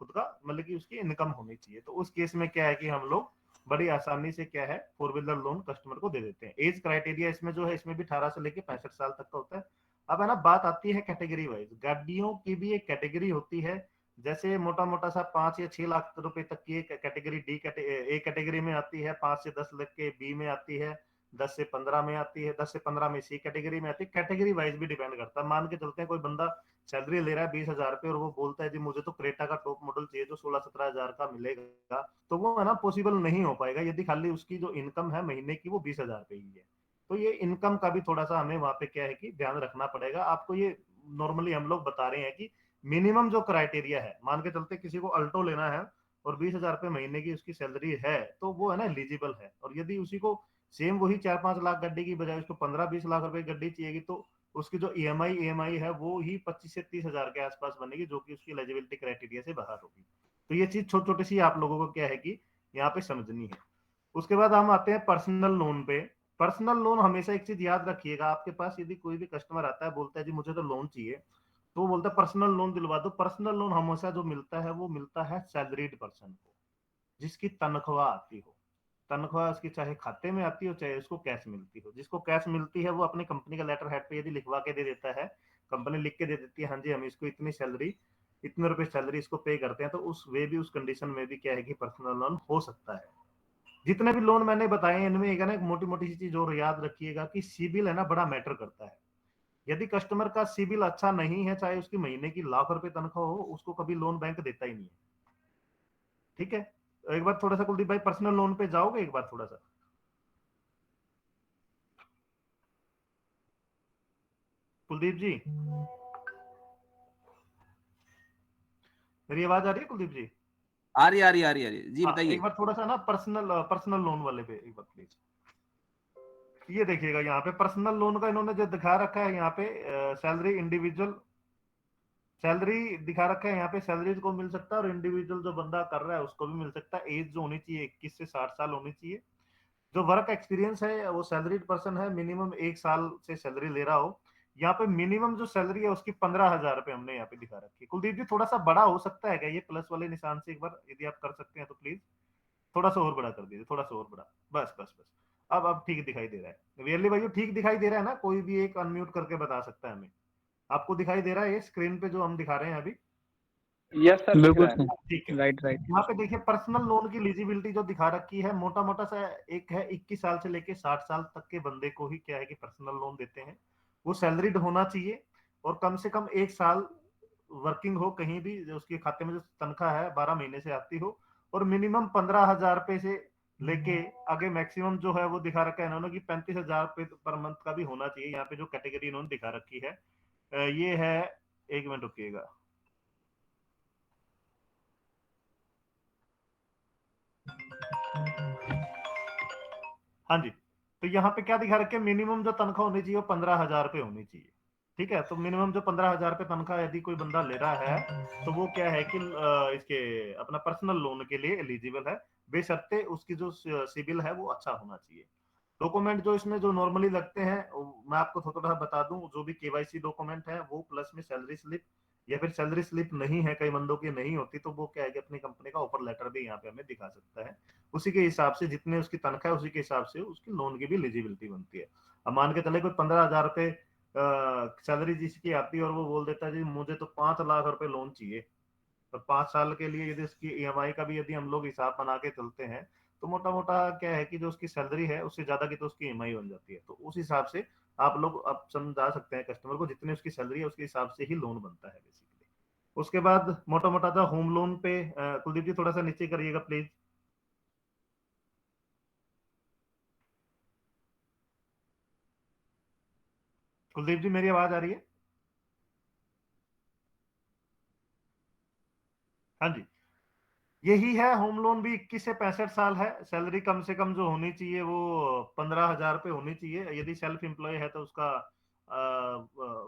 खुद का मतलब कि उसकी इनकम होनी चाहिए। तो उस केस में क्या है कि हम लोग बड़ी आसानी से क्या है फोर व्हीलर लोन कस्टमर को दे देते हैं। एज क्राइटेरिया इसमें जो है इसमें भी 18 से लेके 65 साल तक का होता है। अब है ना बात आती है कैटेगरी वाइज, गाड़ियों की भी एक कैटेगरी होती है। जैसे मोटा मोटा सा 5 या 6 लाख रुपए तक की एक कैटेगरी ए कैटेगरी में आती है, 5 से 10 लाख के बी में आती है, 10 से 15 में आती है, 10 से 15 में सी कैटेगरी में आती है। कैटेगरी वाइज भी डिपेंड करता है। मान के चलते हैं कोई बंदा सैलरी ले रहा है 20 हजार रुपये और वो बोलता है जी मुझे तो क्रेटा का टॉप मॉडल चाहिए जो 16-17 हजार का मिलेगा, तो वो है ना पॉसिबल नहीं हो पाएगा यदि खाली उसकी जो इनकम है महीने की वो 20 हजार रुपये ही है। तो ये इनकम का भी थोड़ा सा हमें वहां पे क्या है कि ध्यान रखना पड़ेगा आपको। ये नॉर्मली हम लोग बता रहे हैं कि मिनिमम जो क्राइटेरिया है, मान के चलते किसी को अल्टो लेना है और 20,000 रुपये महीने की उसकी सैलरी है, तो वो है ना एलिजिबल है। और यदि उसी को सेम वही 4-5 लाख गड्डी की बजाय उसको 15-20 लाख रुपए गड्डी चाहिएगी, तो उसकी जो ईएमआई है वो ही 25 से 30,000 के आसपास बनेगी, जो कि उसकी एलिजिबिलिटी क्राइटेरिया से बाहर होगी। तो ये चीज छोटी छोटी सी आप लोगों को क्या है कि यहाँ पे समझनी है। उसके बाद हम आते हैं पर्सनल लोन पे। पर्सनल लोन हमेशा एक चीज याद रखिएगा, आपके पास यदि कोई भी कस्टमर आता है बोलता है जी मुझे तो लोन चाहिए, तो बोलता है पर्सनल लोन दिलवा दो। पर्सनल लोन हमेशा जो मिलता है वो मिलता है सैलरीड पर्सन को, जिसकी तनख्वाह आती हो। तनख्वाह उसकी चाहे खाते में आती हो चाहे उसको कैश मिलती हो। जिसको कैश मिलती है वो अपनी कंपनी का लेटर हेड पे यदि लिखवा के दे देता है, कंपनी लिख के दे देती है हाँ जी हम इसको इतनी सैलरी, इतने रुपए सैलरी इसको पे करते हैं, तो उस वे भी उस कंडीशन में भी क्या है कि पर्सनल लोन हो सकता है। जितने भी लोन मैंने बताए इनमें एक है ना एक मोटी मोटी सी चीज और याद रखिएगा कि सिबिल है ना बड़ा मैटर करता है। यदि कस्टमर का सिबिल अच्छा नहीं है, चाहे उसकी महीने की लाख रुपए तनख्वाह हो, उसको कभी लोन बैंक देता ही नहीं है। ठीक है, एक बार थोड़ा सा कुलदीप भाई पर्सनल लोन पे जाओगे एक बार थोड़ा सा। कुलदीप जी मेरी आवाज आ रही है कुलदीप जी? आ रही जी हाँ, बताइए। एक बार थोड़ा सा ना पर्सनल लोन वाले पे एक बार प्लीज। ये देखिएगा यहाँ पे पर्सनल लोन का इन्होंने जो दिखा रखा है यहाँ पे सैलरी इंडिविजुअल सैलरी दिखा रखा है यहाँ पे। सैलरीज को मिल सकता है और इंडिविजुअल जो बंदा कर रहा है उसको भी मिल सकता है। एज जो होनी चाहिए 21 से 60 साल होनी चाहिए। जो वर्क एक्सपीरियंस है वो सैलरीड पर्सन है, मिनिमम 1 साल से सैलरी ले रहा हो। यहाँ पे मिनिमम जो सैलरी है उसकी 15,000 रुपए हमने यहाँ पे दिखा रखी है। कुलदीप जी थोड़ा सा बड़ा हो सकता है क्या ये प्लस वाले निशान से, एक बार यदि आप कर सकते हैं तो प्लीज थोड़ा सा और बड़ा कर दीजिए, थोड़ा सा और बड़ा। बस बस बस, अब ठीक दिखाई दे रहा है। रियली भाई ठीक दिखाई दे रहा है ना? कोई भी एक अनम्यूट करके बता सकता है हमें। आपको दिखाई दे रहा है ये स्क्रीन पे जो हम दिखा रहे हैं अभी? यस सर, दिख रहा है। ठीक है, राइट। यहाँ पे देखिए पर्सनल लोन की एलिजिबिलिटी जो दिखा रखी है मोटा मोटा सा एक है 21 साल से लेके 60 साल तक के बंदे को ही क्या है कि पर्सनल लोन देते हैं। वो सैलरीड होना चाहिए और कम से कम 1 साल वर्किंग हो कहीं भी, जो उसके खाते में जो तनख्वाह है 12 महीने से आती हो, और मिनिमम 15,000 रुपए से लेके आगे मैक्सिमम जो है वो दिखा रखा है इन्होंने कि 35,000 रुपए पर मंथ का भी होना चाहिए। यहाँ पे जो कैटेगरी इन्होंने दिखा रखी है ये है, एक मिनट रुकिएगा, हाँ जी। तो यहाँ पे क्या दिखा रखे, मिनिमम जो तनख्वाह होनी चाहिए वो 15,000 रुपए होनी चाहिए। ठीक है, तो मिनिमम जो 15,000 रुपए तनख्वाह यदि कोई बंदा ले रहा है तो वो क्या है कि इसके अपना पर्सनल लोन के लिए एलिजिबल है, बेशर्ते उसकी जो सिबिल है वो अच्छा होना चाहिए। डॉक्यूमेंट जो इसमें जो नॉर्मली लगते हैं मैं आपको थोड़ा सा बता दूं, जो भी केवाईसी डॉक्यूमेंट है वो प्लस में सैलरी स्लिप, या फिर सैलरी स्लिप नहीं है कई बंदों की नहीं होती, तो वो क्या है कि अपनी कंपनी का ऑफर लेटर भी यहाँ पे हमें दिखा सकता है। उसी के हिसाब से जितने उसकी तनख्वाह है उसी के हिसाब से उसकी लोन की भी एलिजिबिलिटी बनती है। अब मान के चले कोई 15,000 रुपए सैलरी जिसकी आती है और वो बोल देता है जी मुझे तो 5 लाख रुपए लोन चाहिए, तो 5 साल के लिए यदि उसकी ईएमआई का भी यदि हम लोग हिसाब बना के चलते हैं तो मोटा मोटा क्या है कि जो उसकी सैलरी है उससे ज्यादा की तो उसकी ईएमआई बन जाती है। तो उस हिसाब से आप लोग अब समझा सकते हैं कस्टमर को, जितनी उसकी सैलरी है उसके हिसाब से ही लोन बनता है बेसिकली। उसके बाद मोटा मोटा था होम लोन पे, कुलदीप जी थोड़ा सा नीचे करिएगा प्लीज। कुलदीप जी मेरी आवाज आ रही है? हाँ जी, यही है होम लोन भी 21 से 65 साल है। सैलरी कम से कम जो होनी चाहिए वो 15,000 रुपये होनी चाहिए। यदि सेल्फ एम्प्लॉय है तो उसका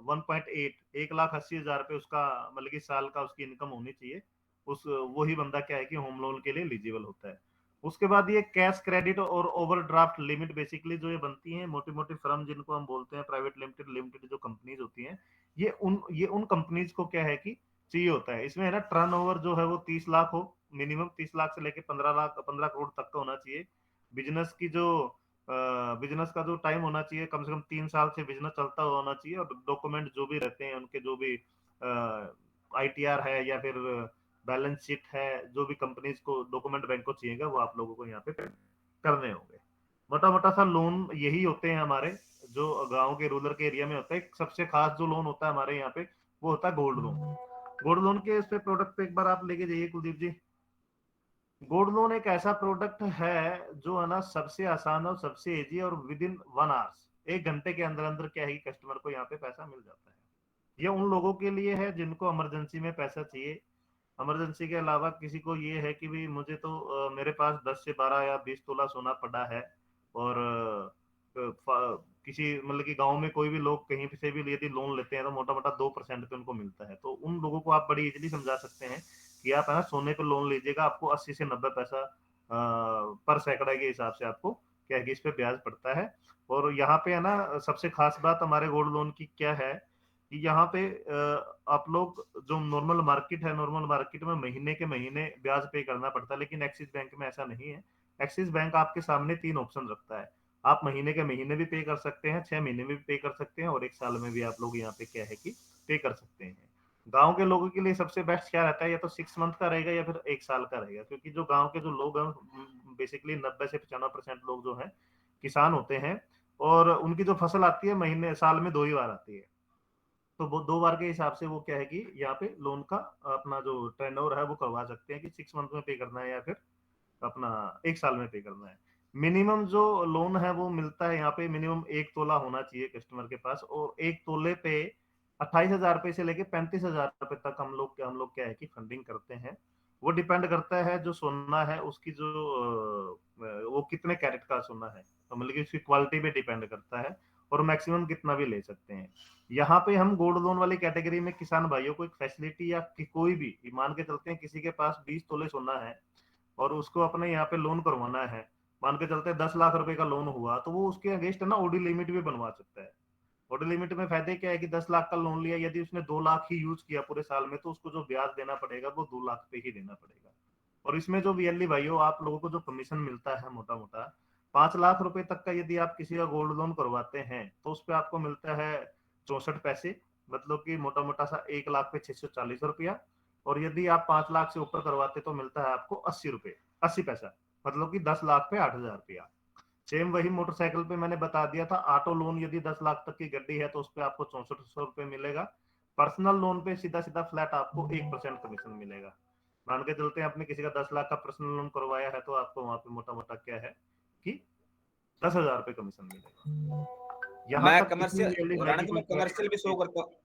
1.8 1,80,000 रुपये उसका मतलब कि साल का उसकी इनकम होनी चाहिए। उस वही बंदा क्या है कि होम लोन के लिए एलिजिबल होता है। उसके बाद ये कैश क्रेडिट और ओवरड्राफ्ट लिमिट बेसिकली जो ये बनती हैं मोटी मोटी फर्म जिनको हम बोलते हैं प्राइवेट लिमिटेड जो कंपनीज होती हैं, ये उन कंपनीज को क्या है कि चाहिए होता है। इसमें है ना टर्नओवर जो है वो 30 लाख हो, मिनिमम 30 लाख से लेके 15 करोड़ तक का होना चाहिए। बिजनेस की जो बिजनेस का जो टाइम होना चाहिए कम से कम 3 साल से बिजनेस चलता होना चाहिए। और डॉक्यूमेंट जो भी रहते हैं उनके जो भी आईटीआर है या फिर बैलेंस शीट है, जो भी कंपनीज को डॉक्यूमेंट बैंक को चाहिएगा वो आप लोगों को यहाँ पे करने होंगे। मोटा मोटा सा लोन यही होते हैं हमारे, जो गाँव के रूरल के एरिया में होता है। सबसे खास जो लोन होता है हमारे यहाँ पे वो होता है गोल्ड लोन। गोल्ड लोन के इस पे प्रोडक्ट पे एक बार आप लेके जाइए कुलदीप जी। गोल्ड लोन एक ऐसा प्रोडक्ट है जो है ना सबसे आसान और सबसे इजी और विद इन 1 आवर्स 1 घंटे के अंदर अंदर क्या है कि कस्टमर को यहाँ पे पैसा मिल जाता है। ये उन लोगों के लिए है जिनको इमरजेंसी में पैसा चाहिए। इमरजेंसी के अलावा किसी को ये है कि भाई मुझे तो मेरे पास 10 से 12 या 20 तोला सोना पड़ा है और किसी मतलब कि गांव में कोई भी लोग कहीं से भी यदि लोन लेते हैं तो मोटा मोटा 2% पे उनको मिलता है। तो उन लोगों को आप बड़ी इजीली समझा सकते हैं कि आप है ना सोने पे लोन लीजिएगा, आपको 80 से 90 पैसा पर सैकड़ा के हिसाब से आपको क्या है कि इस पे ब्याज पड़ता है। और यहाँ पे है ना सबसे खास बात हमारे गोल्ड लोन की क्या है कि यहाँ पे आप लोग जो नॉर्मल मार्केट है, नॉर्मल मार्केट में महीने के महीने ब्याज पे करना पड़ता है, लेकिन एक्सिस बैंक में ऐसा नहीं है। एक्सिस बैंक आपके सामने 3 ऑप्शन रखता है। आप महीने के महीने भी पे कर सकते हैं, 6 महीने में भी पे कर सकते हैं और 1 साल में भी आप लोग यहाँ पे क्या है कि पे कर सकते हैं। गांव के लोगों के लिए सबसे बेस्ट क्या रहता है, या तो 6 मंथ का रहेगा या फिर 1 साल का रहेगा, क्योंकि जो गांव के जो लोग हैं बेसिकली 90 से 95% लोग जो हैं किसान होते हैं और उनकी जो फसल आती है महीने साल में 2 ही बार आती है। तो वो 2 बार के हिसाब से वो क्या है कि यहाँ पे लोन का अपना जो टर्नओवर है वो करवा सकते हैं कि 6 मंथ में पे करना है या फिर अपना 1 साल में पे करना है। मिनिमम जो लोन है वो मिलता है यहाँ पे, मिनिमम 1 तोला होना चाहिए कस्टमर के पास और 1 तोले पे 28,000 रुपए से लेके 35,000 रुपए तक हम लोग क्या है कि फंडिंग करते हैं। वो डिपेंड करता है जो सोना है उसकी जो वो कितने कैरेट का सोना है, तो मतलब कि उसकी क्वालिटी पे डिपेंड करता है और मैक्सिमम कितना भी ले सकते हैं। यहाँ पे हम गोल्ड लोन वाली कैटेगरी में किसान भाइयों को एक फैसिलिटी या कोई भी मान के चलते हैं किसी के पास 20 तोले सोना है और उसको अपने यहाँ पे लोन करवाना है, मान के चलते हैं 10 लाख रुपए का लोन हुआ तो वो उसके अगेंस्ट है ना ओडी लिमिट भी बनवा सकता है। ओडी लिमिट में फायदे क्या है कि 10 लाख का लोन लिया, यदि उसने 2 लाख ही यूज किया पूरे साल में तो उसको जो ब्याज देना पड़ेगा वो 2 लाख पे ही देना पड़ेगा। और इसमें जो वीएलई भाइयों आप लोगों को जो कमीशन मिलता है मोटा मोटा 5 लाख रुपए तक का यदि आप किसी का गोल्ड लोन करवाते हैं तो उस पर आपको मिलता है 64 पैसे, मतलब कि मोटा मोटा सा 1 लाख पे 640 रुपया। और यदि आप 5 लाख से ऊपर करवाते तो मिलता है आपको 80 पैसा, मतलब कि 10 लाख पे 8,000 रुपया। सेम वही मोटरसाइकिल पे मैंने बता दिया था, ऑटो लोन यदि 10 लाख तक की गाड़ी है तो उस पर आपको 6400 रुपये मिलेगा। पर्सनल लोन पे सीधा सीधा फ्लैट आपको 1% कमीशन मिलेगा। मान के चलते हैं आपने किसी का 10 लाख का पर्सनल लोन करवाया है तो आपको वहां पे मोटा मोटा क्या है कि 10,000 रुपये कमीशन मिलेगा। यहाँ मैं तक कमर्शियल, राणा की जी कोई मैं कमर्शियल भी शो क्वेरी? करता हूँ।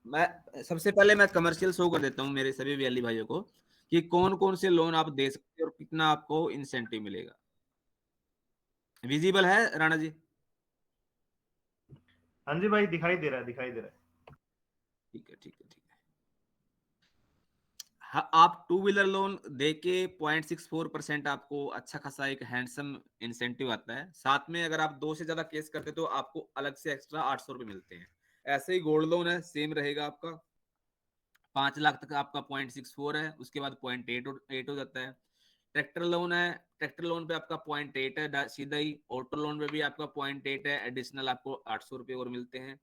मैं सबसे पहले मैं कमर्शियल शो कर देता हूँ मेरे सभी वैली भाइयों को कि कौन कौन से लोन आप दे सकते हैं और कितना आपको इंसेंटिव मिलेगा। विजिबल है राणा जी? हाँ जी भाई, दिखाई दे रहा है, दिखाई दे रहा है। ठीक है ठीक है ठीक है। हाँ, आप 2 व्हीलर लोन दे के 0.64% आपको अच्छा खासा एक हैंडसम इंसेंटिव आता है। साथ में अगर आप 2 से ज्यादा केस करते तो आपको अलग से एक्स्ट्रा 800 रुपये मिलते हैं। ऐसे ही गोल्ड लोन है, सेम रहेगा आपका। 5 लाख तक आपका 0.64 है, उसके बाद 0.8 हो जाता है। ट्रैक्टर लोन है, ट्रैक्टर लोन पे आपका 0.8 है सीधा ही। ऑटो लोन पे भी आपका 0.8 है, एडिशनल आपको 800 रुपये और मिलते हैं।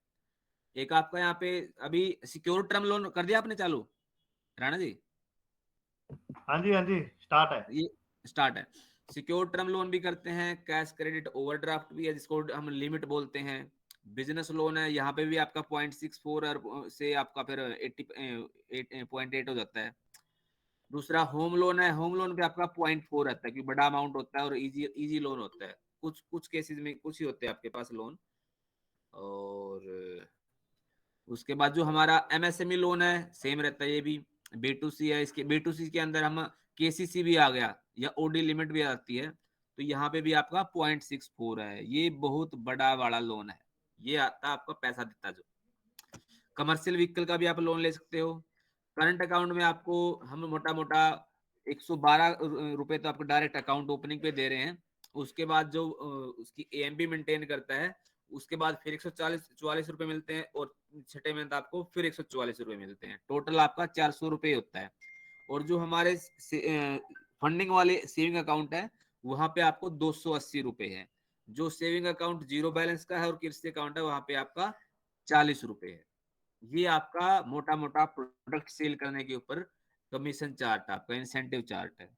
एक आपका यहाँ पे अभी सिक्योर टर्म लोन कर दिया आपने चालू राणा जी? हाँ जी, हाँ जी, स्टार्ट है। ये स्टार्ट है। सिक्योर टर्म लोन भी करते हैं, कैश क्रेडिट ओवरड्राफ्ट भी है जिसको हम लिमिट बोलते हैं। बिजनेस लोन है, यहाँ पे भी आपका 0.64 से आपका फिर 80.8 हो जाता है। दूसरा होम लोन है, होम लोन पे आपका 0.4 रहता है क्योंकि बड़ा अमाउंट होता है और इजी इजी लोन होता है। कुछ कुछ केसेस में कुछ ही होते हैं आपके पास लोन। और उसके बाद जो हमारा एमएसएमई लोन है सेम रहता है, ये भी B2C है। इसके B2C के अंदर हम केसीसी भी आ गया या ओडी लिमिट भी आती है, तो यहाँ पे भी आपका 0.64 है। ये बहुत बड़ा वाला लोन है, ये आता है आपका पैसा देता। जो कमर्शियल व्हीकल का भी आप लोन ले सकते हो। करंट अकाउंट में आपको हम मोटा मोटा 112 रुपए तो आपको डायरेक्ट अकाउंट ओपनिंग पे दे रहे हैं। उसके बाद जो उसकी एएमबी मेंटेन करता है, उसके बाद फिर 144 रुपए मिलते हैं और छठे मंथ आपको फिर 144 रुपए मिलते हैं। टोटल आपका 400 रुपए होता है। और जो हमारे फंडिंग वाले सेविंग अकाउंट है वहां पे आपको 280 रुपए है। जो सेविंग अकाउंट जीरो बैलेंस का है और कृषि अकाउंट है वहां पे आपका 40 रुपए है। ये आपका मोटा मोटा प्रोडक्ट सेल करने के ऊपर कमीशन चार्ट, आपका इंसेंटिव चार्ट है।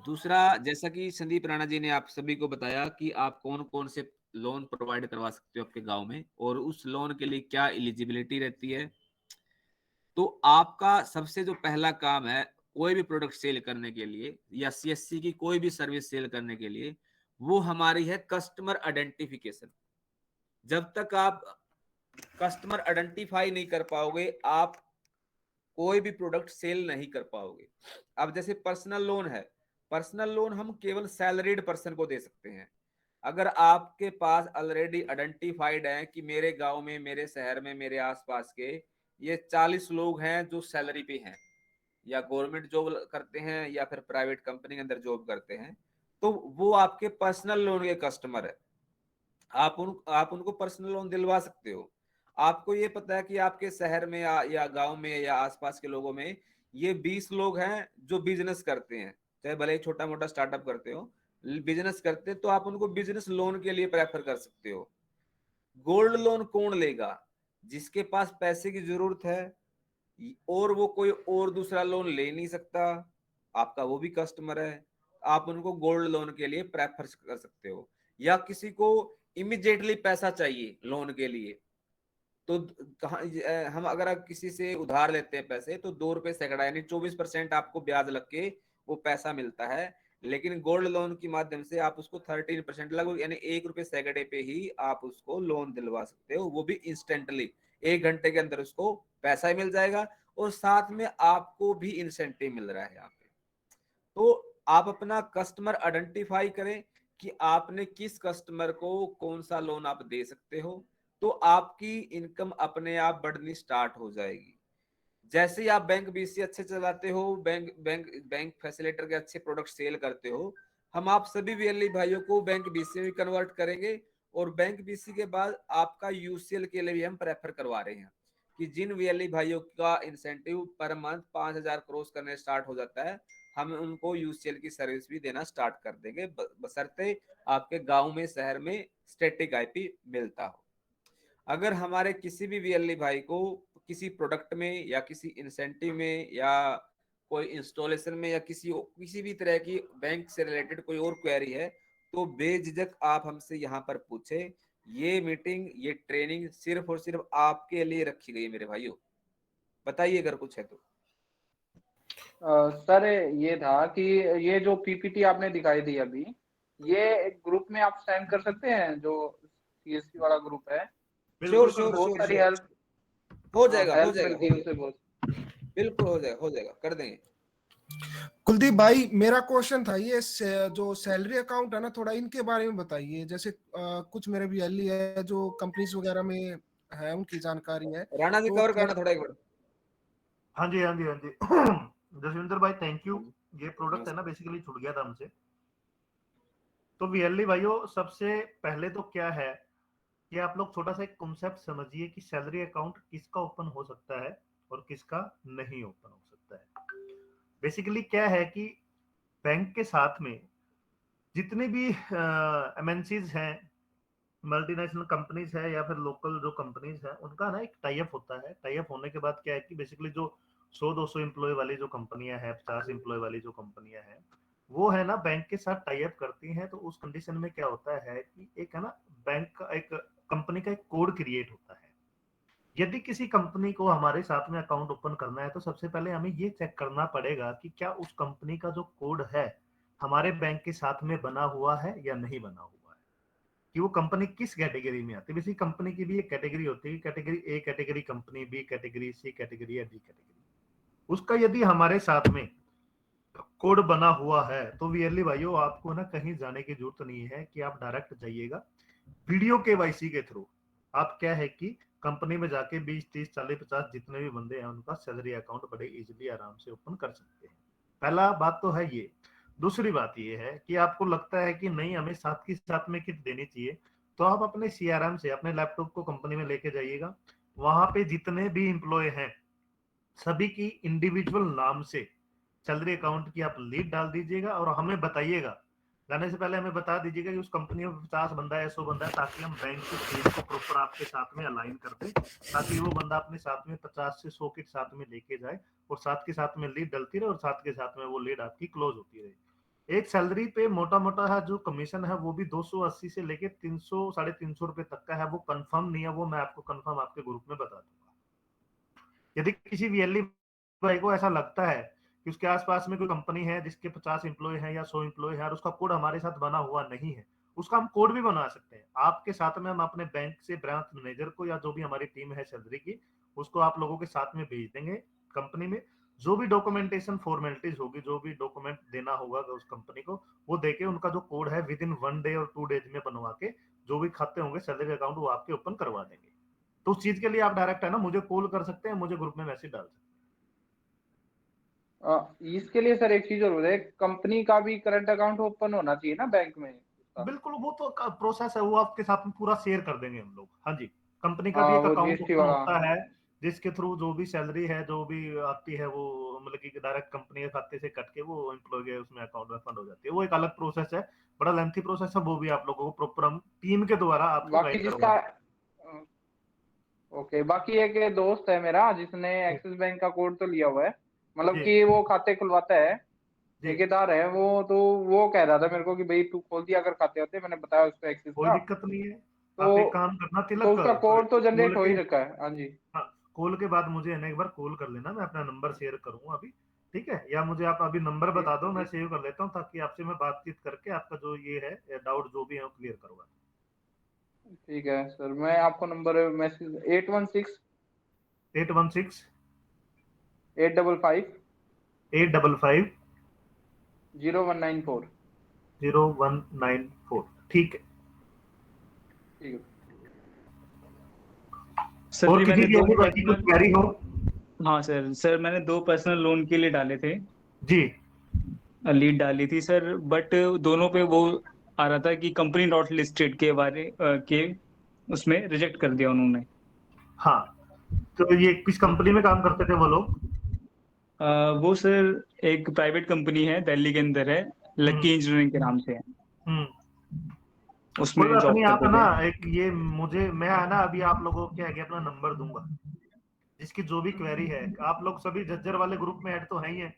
दूसरा, जैसा कि संदीप राणा जी ने आप सभी को बताया कि आप कौन कौन से लोन प्रोवाइड करवा सकते हो आपके गांव में और उस लोन के लिए क्या एलिजिबिलिटी रहती है। तो आपका सबसे जो पहला काम है कोई भी प्रोडक्ट सेल करने के लिए या सीएससी की कोई भी सर्विस सेल करने के लिए, वो हमारी है कस्टमर आइडेंटिफिकेशन। जब तक आप कस्टमर आइडेंटिफाई नहीं कर पाओगे, आप कोई भी प्रोडक्ट सेल नहीं कर पाओगे। अब जैसे पर्सनल लोन है, पर्सनल लोन हम केवल सैलरीड पर्सन को दे सकते हैं। अगर आपके पास ऑलरेडी आइडेंटिफाइड है कि मेरे गांव में, मेरे शहर में, मेरे आसपास के ये 40 लोग हैं जो सैलरी पे हैं, या गवर्नमेंट जॉब करते हैं या फिर प्राइवेट कंपनी के अंदर जॉब करते हैं, तो वो आपके पर्सनल लोन के कस्टमर है। आप उनको पर्सनल लोन दिलवा सकते हो। आपको ये पता है कि आपके शहर में या गांव में या आसपास के लोगों में ये 20 लोग हैं जो बिजनेस करते हैं, चाहे भले ही छोटा मोटा स्टार्टअप करते हो, बिजनेस करते हैं, तो आप उनको बिजनेस लोन के लिए प्रेफर कर सकते हो। गोल्ड लोन कौन लेगा? जिसके पास पैसे की जरूरत है और वो कोई और दूसरा लोन ले नहीं सकता, आपका वो भी कस्टमर है, आप उनको गोल्ड लोन के लिए प्रेफर कर सकते हो। या किसी को इमिडिएटली पैसा चाहिए लोन के लिए, तो हम अगर किसी से उधार लेते हैं पैसे, तो 2 रुपए सैकड़ा यानी 24% आपको ब्याज लग के वो पैसा मिलता है। लेकिन गोल्ड लोन के माध्यम से आप उसको 13% लगभग यानी 1 रुपए सैकड़े पे ही आप उसको लोन दिलवा सकते हो, वो भी इंस्टेंटली 1 घंटे के अंदर उसको पैसा मिल जाएगा और साथ में आपको भी इंसेंटिव मिल रहा है यहाँ पे। तो आप अपना कस्टमर आइडेंटिफाई करें कि आपने किस कस्टमर को कौन सा लोन आप दे सकते हो, तो आपकी इनकम अपने आप बढ़नी स्टार्ट हो जाएगी। जैसे ही आप बैंक बीसी अच्छे चलाते हो, बैंक फैसिलिटेटर के अच्छे प्रोडक्ट सेल करते हो, हम आप सभी वीएलई भाइयों को बैंक बीसी में कन्वर्ट करेंगे। और बैंक बीसी के बाद आपका यूसीएल के लिए भी हम प्रेफर करवा रहे हैं कि जिन वीएलई भाइयों का इंसेंटिव पर मंथ 5,000 क्रॉस करने स्टार्ट हो जाता है, हम उनको यूसीएल की सर्विस भी देना स्टार्ट कर देंगे, बशर्ते आपके गांव में, शहर में स्टैटिक आईपी मिलता हो। अगर हमारे किसी भी वीएलई भाई को किसी प्रोडक्ट में या किसी इंसेंटिव में या कोई इंस्टॉलेशन में या किसी भी तरह की बैंक से रिलेटेड कोई और क्वेरी है, तो बेझिझक आप हमसे यहाँ पर पूछे। ये मीटिंग, ये ट्रेनिंग सिर्फ और सिर्फ आपके लिए रखी गई है मेरे भाइयों। बताइए अगर कुछ है तो। सर ये था कि ये जो पीपीटी आपने दिखाई दी अभी, ये ग्रुप में आप सेंड कर सकते हैं, जो सीएससी वाला ग्रुप है। श्योर उसमें श्योर बहुत श्योर सारी श्योर, हेल्प हो जाएगा हो हेल्प जाएगा मिलती है उससे बहुत। बिल्कुल हो जाएगा कर देंगे। कुलदीप भाई, मेरा क्वेश्चन था ये जो सैलरी अकाउंट है ना, थोड़ा इनके बारे में बताइए। जैसे कुछ मेरे वीएलई है जो कंपनीज वगैरह में है, उनकी जानकारी है। राणा जी तो कवर करना थोड़ा एक बार। हाँ जी हाँ जी हाँ जी जसविंदर भाई थैंक यू। ये प्रोडक्ट है ना बेसिकली छूट गया था हमसे। तो वीएलई भाइयों, सबसे पहले तो क्या है कि आप लोग छोटा सा एक कॉन्सेप्ट समझिए कि सैलरी अकाउंट किसका ओपन हो सकता है और किसका नहीं ओपन हो सकता है। बेसिकली क्या है कि बैंक के साथ में जितने भी एमएनसीज हैं, मल्टीनेशनल कंपनीज है या फिर लोकल जो कंपनीज है, उनका ना एक टाई अप होता है। टाई अप होने के बाद क्या है कि बेसिकली जो 100-200 एम्प्लॉय वाली जो कंपनियां हैं, 50 एम्प्लॉय वाली जो कंपनियां हैं, वो है ना बैंक के साथ टाई अप करती हैं। तो उस कंडीशन में क्या होता है कि एक है ना बैंक का एक कंपनी का एक कोड क्रिएट होता है। यदि किसी कंपनी को हमारे साथ में अकाउंट ओपन करना है, तो सबसे पहले हमें ये चेक करना पड़ेगा कि क्या उस कंपनी का जो कोड है हमारे बैंक के साथ में बना हुआ है या नहीं बना हुआ है, कि वो कंपनी किस कैटेगरी में आती है। किसी कंपनी की भी एक कैटेगरी होती है, category A category company, B category, C category या डी कैटेगरी। उसका यदि हमारे साथ में कोड बना हुआ है, तो वीएलई भाइयों आपको ना कहीं जाने की जरूरत नहीं है कि आप डायरेक्ट जाइएगा वीडियो केवाईसी के थ्रू। आप क्या है कि कंपनी में जाके 20, 30, 40, 50 जितने भी बंदे हैं, उनका सैलरी अकाउंट बड़े इजीली आराम से ओपन कर सकते हैं। पहला बात तो है ये। दूसरी बात ये है कि आपको लगता है कि नहीं हमें साथ की साथ में किट देनी चाहिए, तो आप अपने सीआरएम से अपने लैपटॉप को कंपनी में लेके जाइएगा। वहां पे जितने भी एम्प्लॉय हैं, सभी की इंडिविजुअल नाम से सैलरी अकाउंट की आप लीड डाल दीजिएगा और हमें बताइएगा। जाने से पहले हमें बता दीजिएगा कि उस कंपनी में 50 बंदा है, 100 बंदा है, ताकि हम बैंक की टीम को प्रॉपर आपके साथ में अलाइन कर दें, ताकि वो बंदा अपने साथ में 50 से 100 किट साथ में लेके जाए और साथ के साथ में लीड डलती रहे और साथ के साथ में वो लीड आपकी क्लोज होती रहे। एक सैलरी पे मोटा मोटा है जो कमीशन है, वो भी 280 से लेके 300, 350 रुपए तक का है। वो कंफर्म नहीं है, वो मैं आपको कंफर्म आपके ग्रुप में बता दूंगा। यदि किसी वीएलई भाई को ऐसा लगता है कि उसके आसपास में कोई कंपनी है जिसके 50 एम्प्लॉय हैं या 100 एम्प्लॉय है और उसका कोड हमारे साथ बना हुआ नहीं है, उसका हम कोड भी बना सकते हैं। आपके साथ में हम अपने बैंक से ब्रांच मैनेजर को या जो भी हमारी टीम है सैलरी की, उसको आप लोगों के साथ में भेज देंगे कंपनी में। जो भी डॉक्यूमेंटेशन फॉर्मेलिटीज होगी, जो भी डॉक्यूमेंट देना होगा उस कंपनी को, वो देके उनका जो कोड है विद इन 1 डे और 2 डेज में बनवा के जो भी खाते होंगे सैलरी अकाउंट वो आपके ओपन करवा देंगे। तो उस चीज के लिए आप डायरेक्ट है ना मुझे कॉल कर सकते हैं, मुझे ग्रुप में मैसेज डाल सकते हैं। इसके लिए सर एक चीज और बताइए, कंपनी का भी करंट अकाउंट ओपन होना चाहिए ना बैंक में? बिल्कुल, वो तो प्रोसेस है, वो आपके साथ में पूरा शेयर कर देंगे हम लोग। हाँ जी, कंपनी का भी एक वो अकाउंट जीएसटी ओपन वाला। होता है जिसके थ्रू जो भी सैलरी है जो भी आती है वो मतलब कि डायरेक्ट कंपनी के खाते से कट के वो एम्प्लॉय के उसमें अकाउंट में फंड हो जाती है। वो एक अलग प्रोसेस है, बड़ा लेंथी प्रोसेस है, वो भी आप लोगों को प्रॉपर हम टीम के द्वारा आपको बाकी गाइड जिसका करवाएंगे। ओके, बाकी एक दोस्त है मेरा जिसने एक्सिस बैंक का कोड तो लिया हुआ है, मतलब जी कि वो खाते खुलवाता है, जी, ठेकेदार है वो। तो वो कह रहा था मेरे को कि भाई तू खोल दिया अगर खाते होते। मैंने बताया उसको एक्सिस कोई का, दिक्कत नहीं है। आप एक तो काम करना तो तिलक, उसका कोड तो कॉल जनरेट हो के, ही रखा है। हाँ जी। हाँ, कॉल के बाद मुझे है ना एक बार कॉल कर लेना, मैं अपना नंबर शेयर करूंगा अभी, ठीक है? या मुझे आप अभी नंबर बता दो, मैं सेव कर लेता हूँ ताकि आपसे मैं बातचीत करके आपका जो ये है डाउट जो भी है वो क्लियर करूंगा। ठीक है सर, मैं आपको नंबर मैसेज 816 816 855 855 0194। 0194, ठीक है। ठीक है। सर और जी किसी मैंने की दो अभी बाकी कुछ पर्सनल, क्वेरी हो? हाँ सर मैंने 2 पर्सनल लोन के लिए डाले थे, जी, लीड डाली थी सर, बट दोनों पे वो आ रहा था कि कंपनी नॉट लिस्टेड के बारे के उसमें रिजेक्ट कर दिया उन्होंने। हाँ, तो ये किस कंपनी में काम करते थे वो लोग? वो सर एक प्राइवेट कंपनी है दिल्ली के अंदर है, लक्की इंजीनियरिंग के नाम से है, हम्म, कोई उसमें बात जॉब नहीं। आप करते है ना थे। एक ये मुझे मैं है ना अभी आप लोगों को क्या है कि अपना नंबर दूंगा, जिसकी जो भी क्वेरी है। आप लोग सभी झज्जर वाले ग्रुप में ऐड तो है ही है,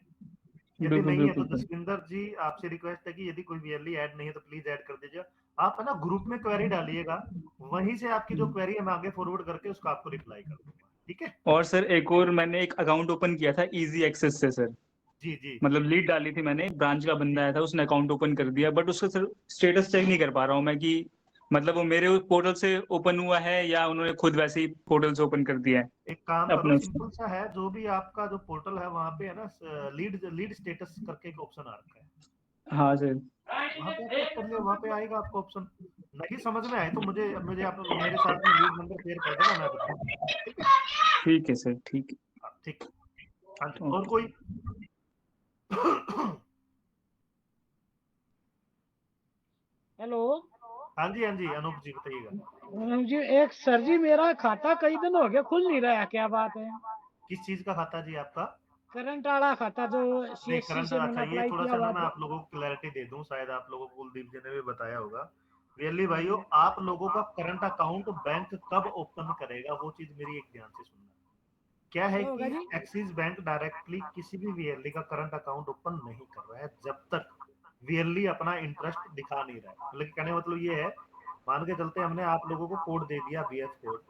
यदि बिल्कुल नहीं है तो बिल्कुल सर। जसविंदर जी आपसे रिक्वेस्ट है कि यदि कोई वीएलई ऐड नहीं है तो प्लीज ऐड कर दीजिए। आप है ना ग्रुप में क्वेरी डालिएगा, वहीं से आपकी जो क्वेरी है मैं आगे फॉरवर्ड करके उसका आपको रिप्लाई कर दूंगा, ठीक है? और सर एक और मैंने एक अकाउंट ओपन किया था इजी एक्सेस से सर, जी जी, मतलब लीड डाली थी मैंने, ब्रांच का बंदा आया था उसने अकाउंट ओपन कर दिया, बट उसका सर स्टेटस चेक नहीं कर पा रहा हूँ मैं कि मतलब वो मेरे पोर्टल से ओपन हुआ है या उन्होंने खुद वैसे ही पोर्टल से ओपन कर दिया है एक काम करो, अपने उससे। सिंपल सा है, जो भी आपका जो पोर्टल है वहां पे है ना लीड लीड स्टेटस करके एक ऑप्शन आ रखा है, हाँ सर। वहां पे आप चेक कर लियो, वहां पे आएगा आपको ऑप्शन। नहीं समझ में आए तो मुझे मुझे आप मेरे साथ में लीड नंबर शेयर कर देना, मैं बता दूंगा, ठीक है? ठीक है सर, ठीक है। हाँ, ठीक। हाँ जी, और ओके। कोई? हेलो हाँ जी, हाँ जी, अनूप जी बताइएगा। जी, एक सर जी मेरा खाता कई दिन हो गया खुल नहीं रहा है, क्या बात है? किस चीज का खाता जी आपका? करंट वाला खाता जो नहीं, सीएससी करंट, से मैंने अच्छा ये अप्लाई थोड़ा किया सा ना हुआ मैं था। आप लोगों को क्लैरिटी दे दूं, शायद आप लोगों को कुलदीप जी ने भी बताया होगा। रियली भाइयों, आप लोगों का करंट अकाउंट बैंक कब ओपन करेगा वो चीज मेरी एक ध्यान से सुनना। क्या है क्या होगा कि जी? एक्सिस बैंक डायरेक्टली किसी भी वीएलई का करंट अकाउंट ओपन नहीं कर रहा है जब तक वीएलई अपना इंटरेस्ट दिखा नहीं रहा है। मतलब कहने का मतलब ये है, मान के चलते हमने आप लोगों को कोड दे दिया बीएच कोड,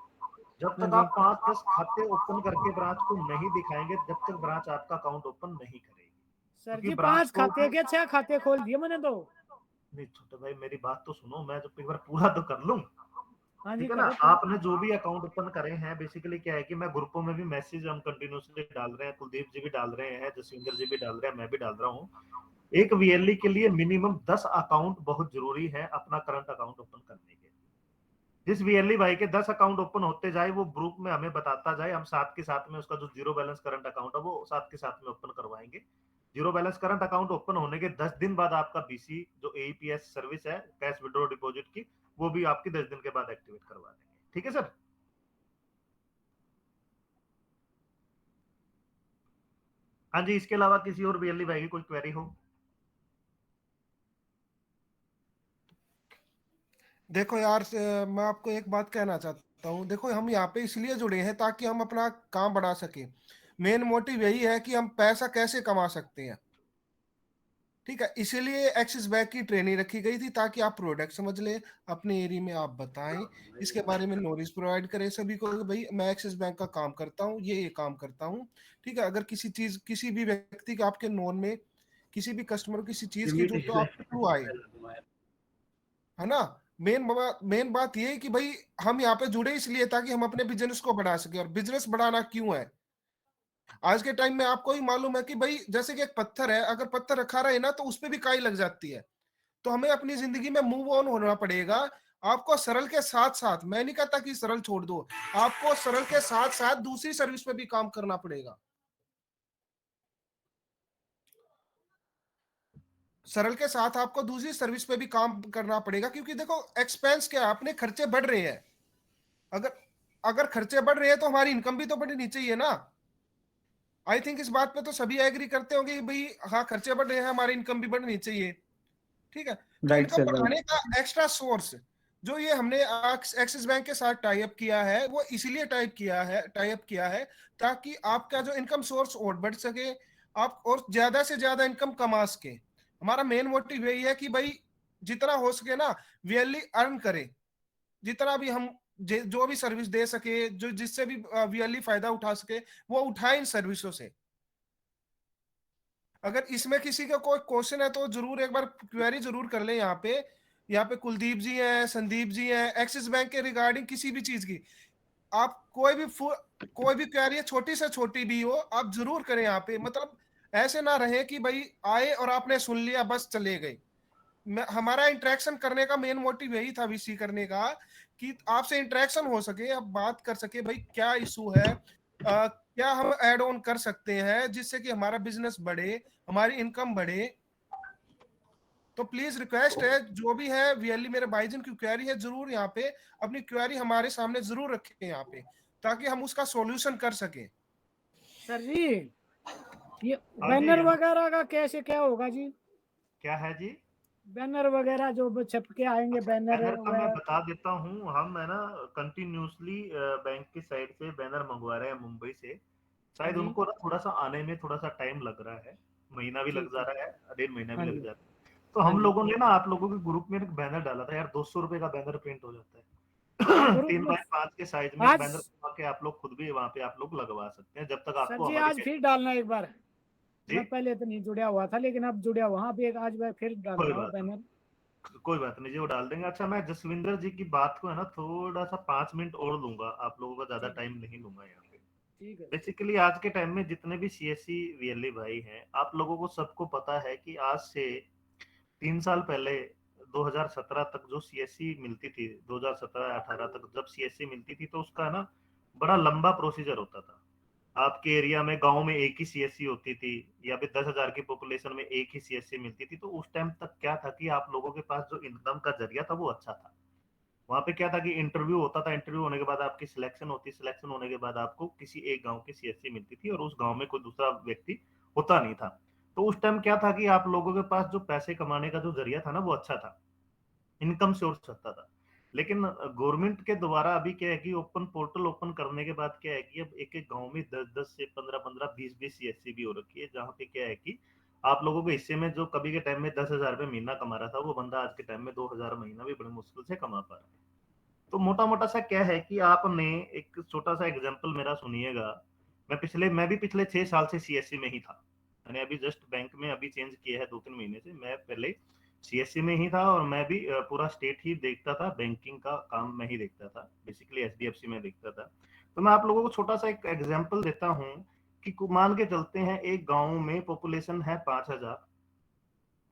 जब हाँ तक जी आप 5-10 खाते ओपन करके ब्रांच को नहीं दिखाएंगे जब तक ब्रांच आपका अकाउंट ओपन नहीं करेगी, सर क्योंकि जी, ब्रांच 5 को खाते के 6 खाते खोल दिए मैंने तो। नहीं छोटे भाई, मेरी बात तो सुनो, मैं जब एक बार पूरा तो कर लूं, हाँ जी ठीक है ना? करो करो। आपने जो भी अकाउंट ओपन करे हैं, बेसिकली क्या है कि मैं ग्रुपों में भी मैसेज हम कंटिन्यूसली डाल रहे हैं, कुलदीप जी भी डाल रहे हैं, जसविंदर जी भी डाल रहे हैं, मैं भी डाल रहा हूँ। एक वीएलई के लिए मिनिमम 10 अकाउंट बहुत जरूरी है अपना करंट अकाउंट ओपन करने के। जिस वीएलई भाई के 10 अकाउंट ओपन होते जाए वो ग्रुप में हमें बताता जाए, हम साथ के साथ में उसका जो जीरो बैलेंस करंट अकाउंट है वो साथ के साथ में ओपन करवाएंगे। Zero balance current account open होने के 10 दिन बाद आपका बीसी जो एईपीएस सर्विस है कैश विड्रॉ डिपॉजिट की, वो भी आपकी 10 दिन के बाद एक्टिवेट करवा देंगे, ठीक है सर? हाँ जी, इसके अलावा किसी और वीएलई भाई की कोई क्वेरी हो? देखो यार, मैं आपको एक बात कहना चाहता हूँ। देखो, हम यहाँ पे इसलिए जुड़े हैं ताकि हम अपना काम बढ़ा सके। मेन मोटिव यही है कि हम पैसा कैसे कमा सकते हैं। ठीक है, इसीलिए एक्सिस बैंक की ट्रेनिंग रखी गई थी ताकि आप प्रोडक्ट समझ लें, अपने एरिया में आप बताएं, इसके बारे में नॉलेज प्रोवाइड करें सभी को कि भाई मैं एक्सिस बैंक का काम करता हूँ, ये काम करता हूँ। ठीक है, अगर किसी चीज, किसी भी व्यक्ति के आपके नोन में किसी भी कस्टमर किसी चीज की जरूरत तो आप थ्रू आए, है ना। मेन बात ये है कि भाई हम यहाँ पे जुड़े इसलिए ताकि हम अपने बिजनेस को बढ़ा सके। और बिजनेस बढ़ाना क्यों है, आज के टाइम में आपको ही मालूम है कि भाई जैसे कि एक पत्थर है, अगर पत्थर रखा रहे ना तो उसपे भी काई लग जाती है। तो हमें अपनी जिंदगी में मूव ऑन होना पड़ेगा। आपको सरल के साथ साथ, मैं नहीं कहता कि सरल छोड़ दो, आपको सरल के साथ साथ दूसरी सर्विस पे भी काम करना पड़ेगा। सरल के साथ आपको दूसरी सर्विस पे भी काम करना पड़ेगा, क्योंकि देखो एक्सपेंस क्या है, अपने खर्चे बढ़ रहे हैं। अगर अगर खर्चे बढ़ रहे हैं तो हमारी इनकम भी तो बढ़नी चाहिए ना। आई थिंक इस बात पे तो सभी एग्री करते होंगे कि भाई हाँ, खर्चे बढ़ रहे हैं, हमारी इनकम भी बढ़नी चाहिए। ठीक है, तो राइट इनकम सर, बढ़ाने राइट। का एक्स्ट्रा सोर्स जो ये हमने एक्सिस बैंक के साथ टाई अप किया है, वो इसीलिए टाई अप किया है ताकि आपका जो इनकम सोर्स और बढ़ सके, आप और ज्यादा से ज्यादा इनकम कमा सके। हमारा मेन मोटिव यही है कि भाई जितना हो सके ना वीएलई अर्न करे, जितना भी हम जो भी सर्विस दे सके, जो जिससे भी वीएलई फायदा उठा सके वो उठाए इन सर्विसों से। अगर इसमें किसी का कोई क्वेश्चन है तो जरूर एक बार क्वेरी जरूर कर ले। यहाँ पे कुलदीप जी हैं, संदीप जी हैं, एक्सिस बैंक के रिगार्डिंग किसी भी चीज की आप कोई भी क्वेरी है, छोटी से छोटी भी हो, आप जरूर करें यहाँ पे। मतलब ऐसे ना रहे कि भाई आए और आपने सुन लिया बस चले गए। हमारा इंटरेक्शन करने का मेन मोटिव यही था वीसी करने का, कि आपसे इंटरेक्शन हो सके, आप बात कर सके भाई क्या इशू है, क्या हम ऐड ऑन कर सकते हैं जिससे कि हमारा बिजनेस बढ़े, हमारी इनकम बढ़े। तो प्लीज रिक्वेस्ट है, जो भी है वीएलई मेरे भाईजन की क्वेरी है, जरूर यहाँ पे अपनी क्वेरी हमारे सामने जरूर रखें यहाँ पे, ताकि हम उसका सॉल्यूशन कर सके। सर जी, ये हाँ जी, बैनर वगैरह का कैसे क्या होगा जी? क्या है जी? बैनर वगैरह जो छप के आएंगे, बैनर बैनर का मैं बता देता हूँ। हम है ना कंटिन्यूसली बैंक की साइड से बैनर मंगवा रहे हैं मुंबई से। शायद जी, उनको ना थोड़ा सा आने में थोड़ा सा टाइम लग रहा है, महीना भी लग ठीक जा है। रहा है, 1.5 महीना भी हाँ लग जी, जा रहा है। तो हाँ हम जी, लोगों ने ना आप लोगों के ग्रुप में एक बैनर डाला था यार, 200 रुपए का बैनर प्रिंट हो जाता है। ग्रुप में 3x5 के साइज में एक आज बैनर बनवा के आप लोग खुद भी वहां पे आप लोग लगवा सकते हैं, जब तक सर आपको जी हमारी आज फिर डालना एक बार। जी। मैं पहले तो नहीं जुड़ा हुआ था, लेकिन अब जुड़ा हुआ, हाँ, एक आज मैं फिर कोई डालता हूँ बात बैनर। नहीं, कोई बात नहीं जी, वो डाल देंगे। अच्छा, मैं जसविंदर जी की बात को है ना थोड़ा सा 5 मिनट और लूंगा, आप लोगों का ज्यादा ठीक टाइम नहीं लूंगा यहाँ पे। ठीक है। बेसिकली आज के टाइम में जितने भी सीएससी वीएलई भाई हैं, आप लोगों को सबको पता है कि आज से 3 साल पहले 2017 तक जो सीएससी मिलती थी, 2017-18 तक जब सीएससी मिलती थी, तो उसका ना बड़ा लंबा प्रोसीजर होता था। आपके एरिया में गांव में एक ही सीएससी होती थी, या फिर 10,000 की पॉपुलेशन में एक ही सीएससी मिलती थी। तो उस टाइम तक क्या था कि आप लोगों के पास जो इनकम का जरिया था वो अच्छा था। वहां पे क्या था कि इंटरव्यू होता था, इंटरव्यू होने के बाद आपकी सिलेक्शन होती, सिलेक्शन होने के बाद आपको किसी एक गांव की सीएससी मिलती थी, और उस गांव में कोई दूसरा व्यक्ति होता नहीं था। तो उस टाइम क्या था कि आप लोगों के पास जो पैसे कमाने का जो जरिया था ना वो अच्छा था, इनकम सोर्स अच्छा था। लेकिन गवर्नमेंट के द्वारा अभी क्या है कि ओपन पोर्टल ओपन करने के बाद क्या है कि अब एक एक गांव में 10-10 से 15-15 20-20 सीएससी भी हो रखी है, जहाँ पे क्या है कि आप लोगों के हिस्से में जो कभी के टाइम में 10,000 रुपये महीना कमा रहा था, वो बंदा आज के टाइम में 2,000 महीना भी बड़ी मुश्किल से कमा पा रहा है। तो मोटा मोटा सा क्या है कि आपने एक छोटा सा एग्जांपल मेरा सुनिएगा। मैं भी पिछले 6 साल से सीएससी में ही था। मैंने अभी जस्ट बैंक में अभी चेंज किया है 2-3 महीने से। मैं पहले सीएससी में ही था, और मैं भी पूरा स्टेट ही देखता था, बैंकिंग का काम मैं ही देखता था, बेसिकली एचडीएफसी में देखता था। तो मैं आप लोगों को छोटा सा एक एग्जांपल देता हूँ कि मान के चलते हैं एक गांव में पॉपुलेशन है 5,000,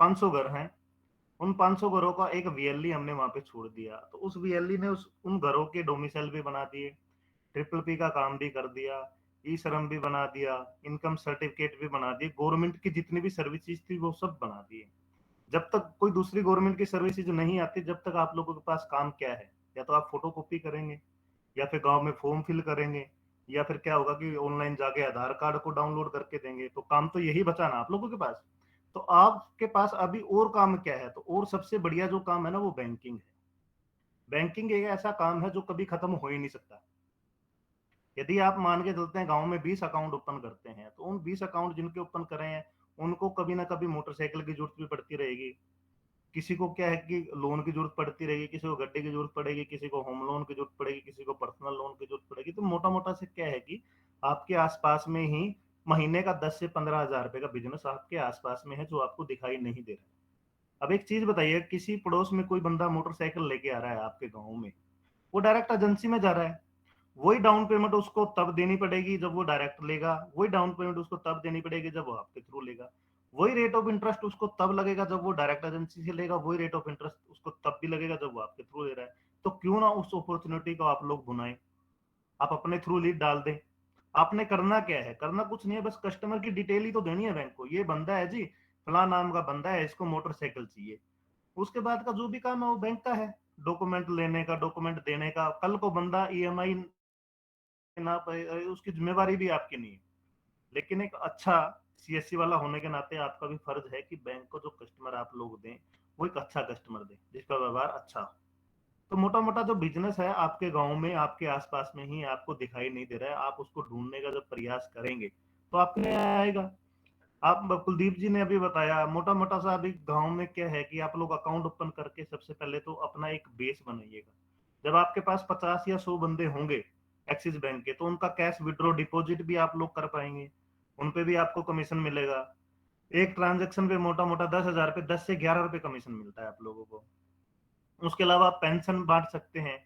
500 घर हैं। उन 500 घरों का एक वीएलई हमने वहां पे छोड़ दिया, तो उस वीएलई ने उन घरों के डोमिसाइल भी बना दिए, ट्रिपल पी का काम भी कर दिया, ई श्रम भी बना दिया, इनकम सर्टिफिकेट भी बना दिए, गवर्नमेंट की जितनी भी सर्विसेज थी वो सब बना दिए। जब तक कोई दूसरी गवर्नमेंट की सर्विसेज नहीं आती, जब तक आप लोगों के पास काम क्या है, या तो आप फोटो कॉपी करेंगे, या फिर गांव में फॉर्म फिल करेंगे, या फिर क्या होगा कि ऑनलाइन जाके आधार कार्ड को डाउनलोड करके देंगे। तो काम तो यही बचा ना आप लोगों के पास। तो आपके पास अभी और काम क्या है? तो और सबसे बढ़िया जो काम है ना वो बैंकिंग है। बैंकिंग एक ऐसा काम है जो कभी खत्म हो ही नहीं सकता। यदि आप मान के चलते हैं गांव में 20 अकाउंट ओपन करते हैं, तो उन 20 अकाउंट जिनके ओपन करे हैं उनको कभी ना कभी मोटरसाइकिल की जरूरत भी पड़ती रहेगी, किसी को क्या है कि लोन की जरूरत पड़ती रहेगी, किसी को गड्ढे की जरूरत पड़ेगी, किसी को होम लोन की जरूरत पड़ेगी, किसी को पर्सनल लोन की जरूरत पड़ेगी। तो मोटा मोटा से क्या है कि आपके आसपास में ही महीने का 10 से 15 हजार रुपए का बिजनेस आपके आसपास में है जो आपको दिखाई नहीं दे रहा। अब एक चीज बताइए, किसी पड़ोस में कोई बंदा मोटरसाइकिल लेके आ रहा है आपके गाँव में, वो डायरेक्ट एजेंसी में जा रहा है, वही डाउन पेमेंट उसको तब देनी पड़ेगी जब वो डायरेक्ट लेगा, वही डाउन पेमेंट उसको तब देनी पड़ेगी जब वो आपके थ्रू लेगा, वही रेट ऑफ इंटरेस्ट उसको तब लगेगा जब वो डायरेक्ट एजेंसी से लेगा, वही रेट ऑफ इंटरेस्ट उसको तब भी लगेगा जब वो आपके थ्रू ले रहा है। तो क्यों ना उस अपॉर्चुनिटी को आप लोग भुनाएं, आप अपने थ्रू लीड डाल दें। आपने करना क्या है, करना कुछ नहीं है, बस कस्टमर की डिटेल ही तो देनी है बैंक को, ये बंदा है जी फला नाम का बंदा है, इसको मोटरसाइकिल चाहिए। उसके बाद का जो भी काम है वो बैंक का है, डॉक्यूमेंट लेने का, डॉक्यूमेंट देने का। कल को बंदा ईएमआई ना पाए, उसकी जिम्मेवारी भी आपकी नहीं है। लेकिन एक अच्छा सीएससी वाला होने के नाते आपका भी फर्ज है कि बैंक को जो कस्टमर आप लोग दें वो एक अच्छा कस्टमर दें जिसका व्यवहार अच्छा हो। तो मोटा मोटा जो बिजनेस है आपके गांव में, आपके आसपास में ही आपको दिखाई नहीं दे रहा है, आप उसको ढूंढने का जब प्रयास करेंगे तो आपके लिए आएगा। आप कुलदीप जी ने अभी बताया, मोटा मोटा सा अभी गांव में क्या है कि आप लोग अकाउंट ओपन करके सबसे पहले तो अपना एक बेस बनाइएगा। जब आपके पास 50 या 100 बंदे होंगे एक्सिस बैंक के, तो उनका कैश विड्रॉ डिपॉजिट भी आप लोग कर पाएंगे, उन पे भी आपको कमीशन मिलेगा। एक ट्रांजेक्शन पे मोटा मोटा 10,000 पे 10 से 11 रुपए कमीशन मिलता है आप लोगों को। उसके अलावा आप पेंशन बांट सकते हैं,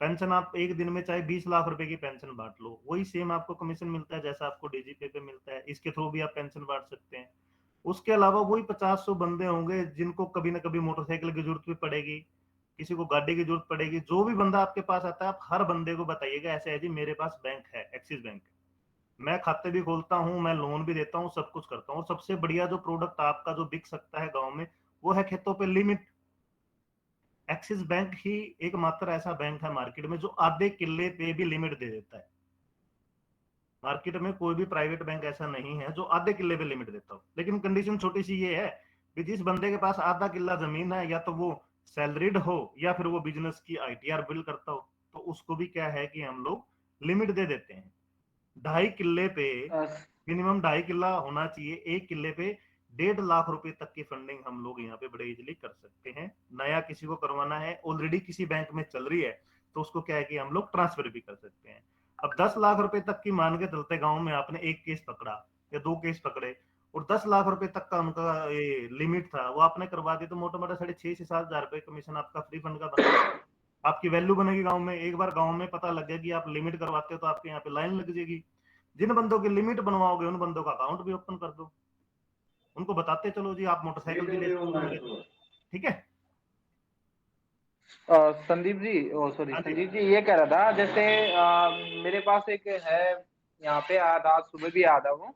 पेंशन आप एक दिन में चाहे 20 लाख रुपए की पेंशन बांट लो, वही सेम आपको कमीशन मिलता है जैसा आपको डीजीपे पे मिलता है, इसके थ्रू भी आप पेंशन बांट सकते हैं। उसके अलावा वही 50-100 बंदे होंगे जिनको कभी ना कभी मोटरसाइकिल की जरूरत भी पड़ेगी, किसी को गाड़ी की जरूरत पड़ेगी। जो भी बंदा आपके पास आता है आप हर बंदे को बताइएगा ऐसे है जी मेरे पास बैंक है, एक्सिस बैंक, मैं खाते भी खोलता हूँ, मैं लोन भी देता हूँ, सब कुछ करता हूँ। और सबसे बढ़िया जो प्रोडक्ट आपका जो बिक सकता है गांव में वो है खेतों पे लिमिट। एक्सिस बैंक ही एकमात्र ऐसा बैंक है मार्केट में जो आधे किले पे भी लिमिट दे देता है। मार्केट में कोई भी प्राइवेट बैंक ऐसा नहीं है जो आधे किले पे लिमिट देता हो। लेकिन कंडीशन छोटी सी ये है कि जिस बंदे के पास आधा किला जमीन है, या तो वो सैलरीड हो या फिर वो बिजनेस की आईटीआर बिल करता हो, तो उसको भी क्या है कि हम लोग लिमिट दे देते हैं। 2.5 किले पे मिनिमम 2.5 किला होना चाहिए, 1 किले पे 1.5 लाख रुपए तक की फंडिंग हम लोग यहाँ पे बड़े इजीली कर सकते हैं। नया किसी को करवाना है, ऑलरेडी किसी बैंक में चल रही है, तो उसको क्या है कि हम लोग ट्रांसफर भी कर सकते हैं। अब 10 लाख रुपए तक की मान के चलते गांव में आपने एक केस पकड़ा या 2 केस पकड़े और 10 लाख रुपए तक का उनका ये लिमिट था, वो आपने करवा दी, तो मोटा मोटा 6.5 से 7 हजार रुपए कमीशन आपका फ्री फंड का बना, आपकी वैल्यू बनेगी गांव में। एक बार गांव में पता लग गया कि आप लिमिट करवाते हो तो आपके यहाँ पे लाइन लग जाएगी। जिन बंदों की लिमिट बनवाओगे उन बंदों का अकाउंट भी ओपन कर दो, उनको बताते चलो जी आप मोटरसाइकिल भी ले सकते हो, ठीक है। संदीप जी, सॉरी हाँ जी। संदीप जी, ये कह रहा था जैसे मेरे पास एक है यहाँ पे, आज सुबह भी आया था वो,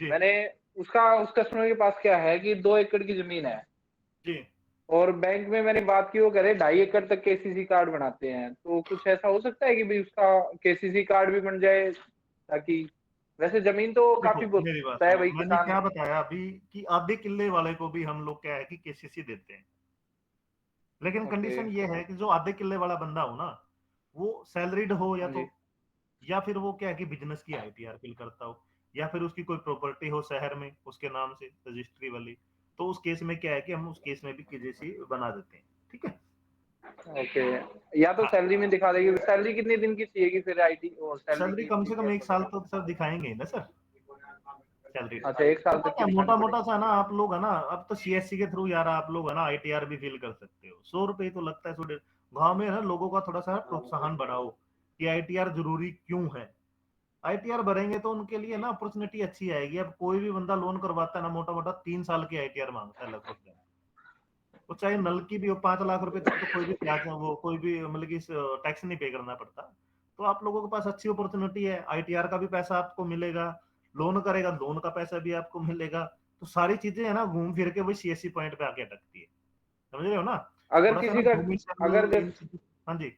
जी मैंने उस कस्टमर के पास क्या है कि 2 एकड़ की जमीन है जी। और बैंक में मैंने बात की, वो कह रहे 2.5 एकड़ तक केसीसी कार्ड बनाते हैं। तो कुछ ऐसा हो सकता है कि भाई उसका केसीसी कार्ड भी बन जाए, ताकि वैसे जमीन तो देखो काफी मेरी बात होता है सुनो, भाई मैंने किसान। क्या बताया अभी कि आधे किले वाले को भी हम लोग क्या है कि केसीसी देते हैं। लेकिन ओके, कंडीशन ये है कि जो आधे किले वाला बंदा हो ना, वो सैलरीड हो, या हाँ तो जी, या फिर वो क्या है कि बिजनेस की आईटीआर फिल करता हो, या फिर उसकी कोई प्रॉपर्टी हो शहर में उसके नाम से रजिस्ट्री वाली, तो उस केस में क्या है कि हम उस केस में भी केसीसी बना देते हैं, ठीक है। ओके। या तो हाँ, सैलरी में दिखा देगी। सैलरी कितने दिन की चाहिए फिर आईटी और सैलरी सैलरी की कम से कम 1 साल वगैरह? तो सर दिखाएंगे ही ना सर, सैलरी। अच्छा, 1 साल पता तक की क्या दिखानी मोटा पड़ेगी। मोटा सा ना, आप लोग है ना, अब तो सीएससी के थ्रू यार आप लोग है ना आईटीआर भी फिल कर सकते हो, 100 रुपए तो लगता है। थोड़े गाँव में है ना लोगों का थोड़ा सा प्रोत्साहन बढ़ाओ कि आईटीआर जरूरी क्यों है। आईटीआर भरेंगे तो उनके लिए ना अपॉर्चुनिटी अच्छी आएगी। अब कोई भी बंदा लोन करवाता है ना, मोटा मोटा 3 साल की आईटीआर मांगता है लगभग, वो चाहे नल की भी हो। 5 लाख रुपए तक तो कोई भी ब्याज वो कोई भी मतलब कि टैक्स नहीं पे करना पड़ता। तो आप लोगों के पास अच्छी अपॉर्चुनिटी है, आईटीआर का भी पैसा आपको मिलेगा, लोन करेगा लोन का पैसा भी आपको मिलेगा। तो सारी चीजें है ना घूम फिर के वही सीएससी पॉइंट पे आके अटकती है, समझ रहे हो ना। अगर थोड़ा सा ना किसी का अगर डोमिसाइल जैसे हाँ जी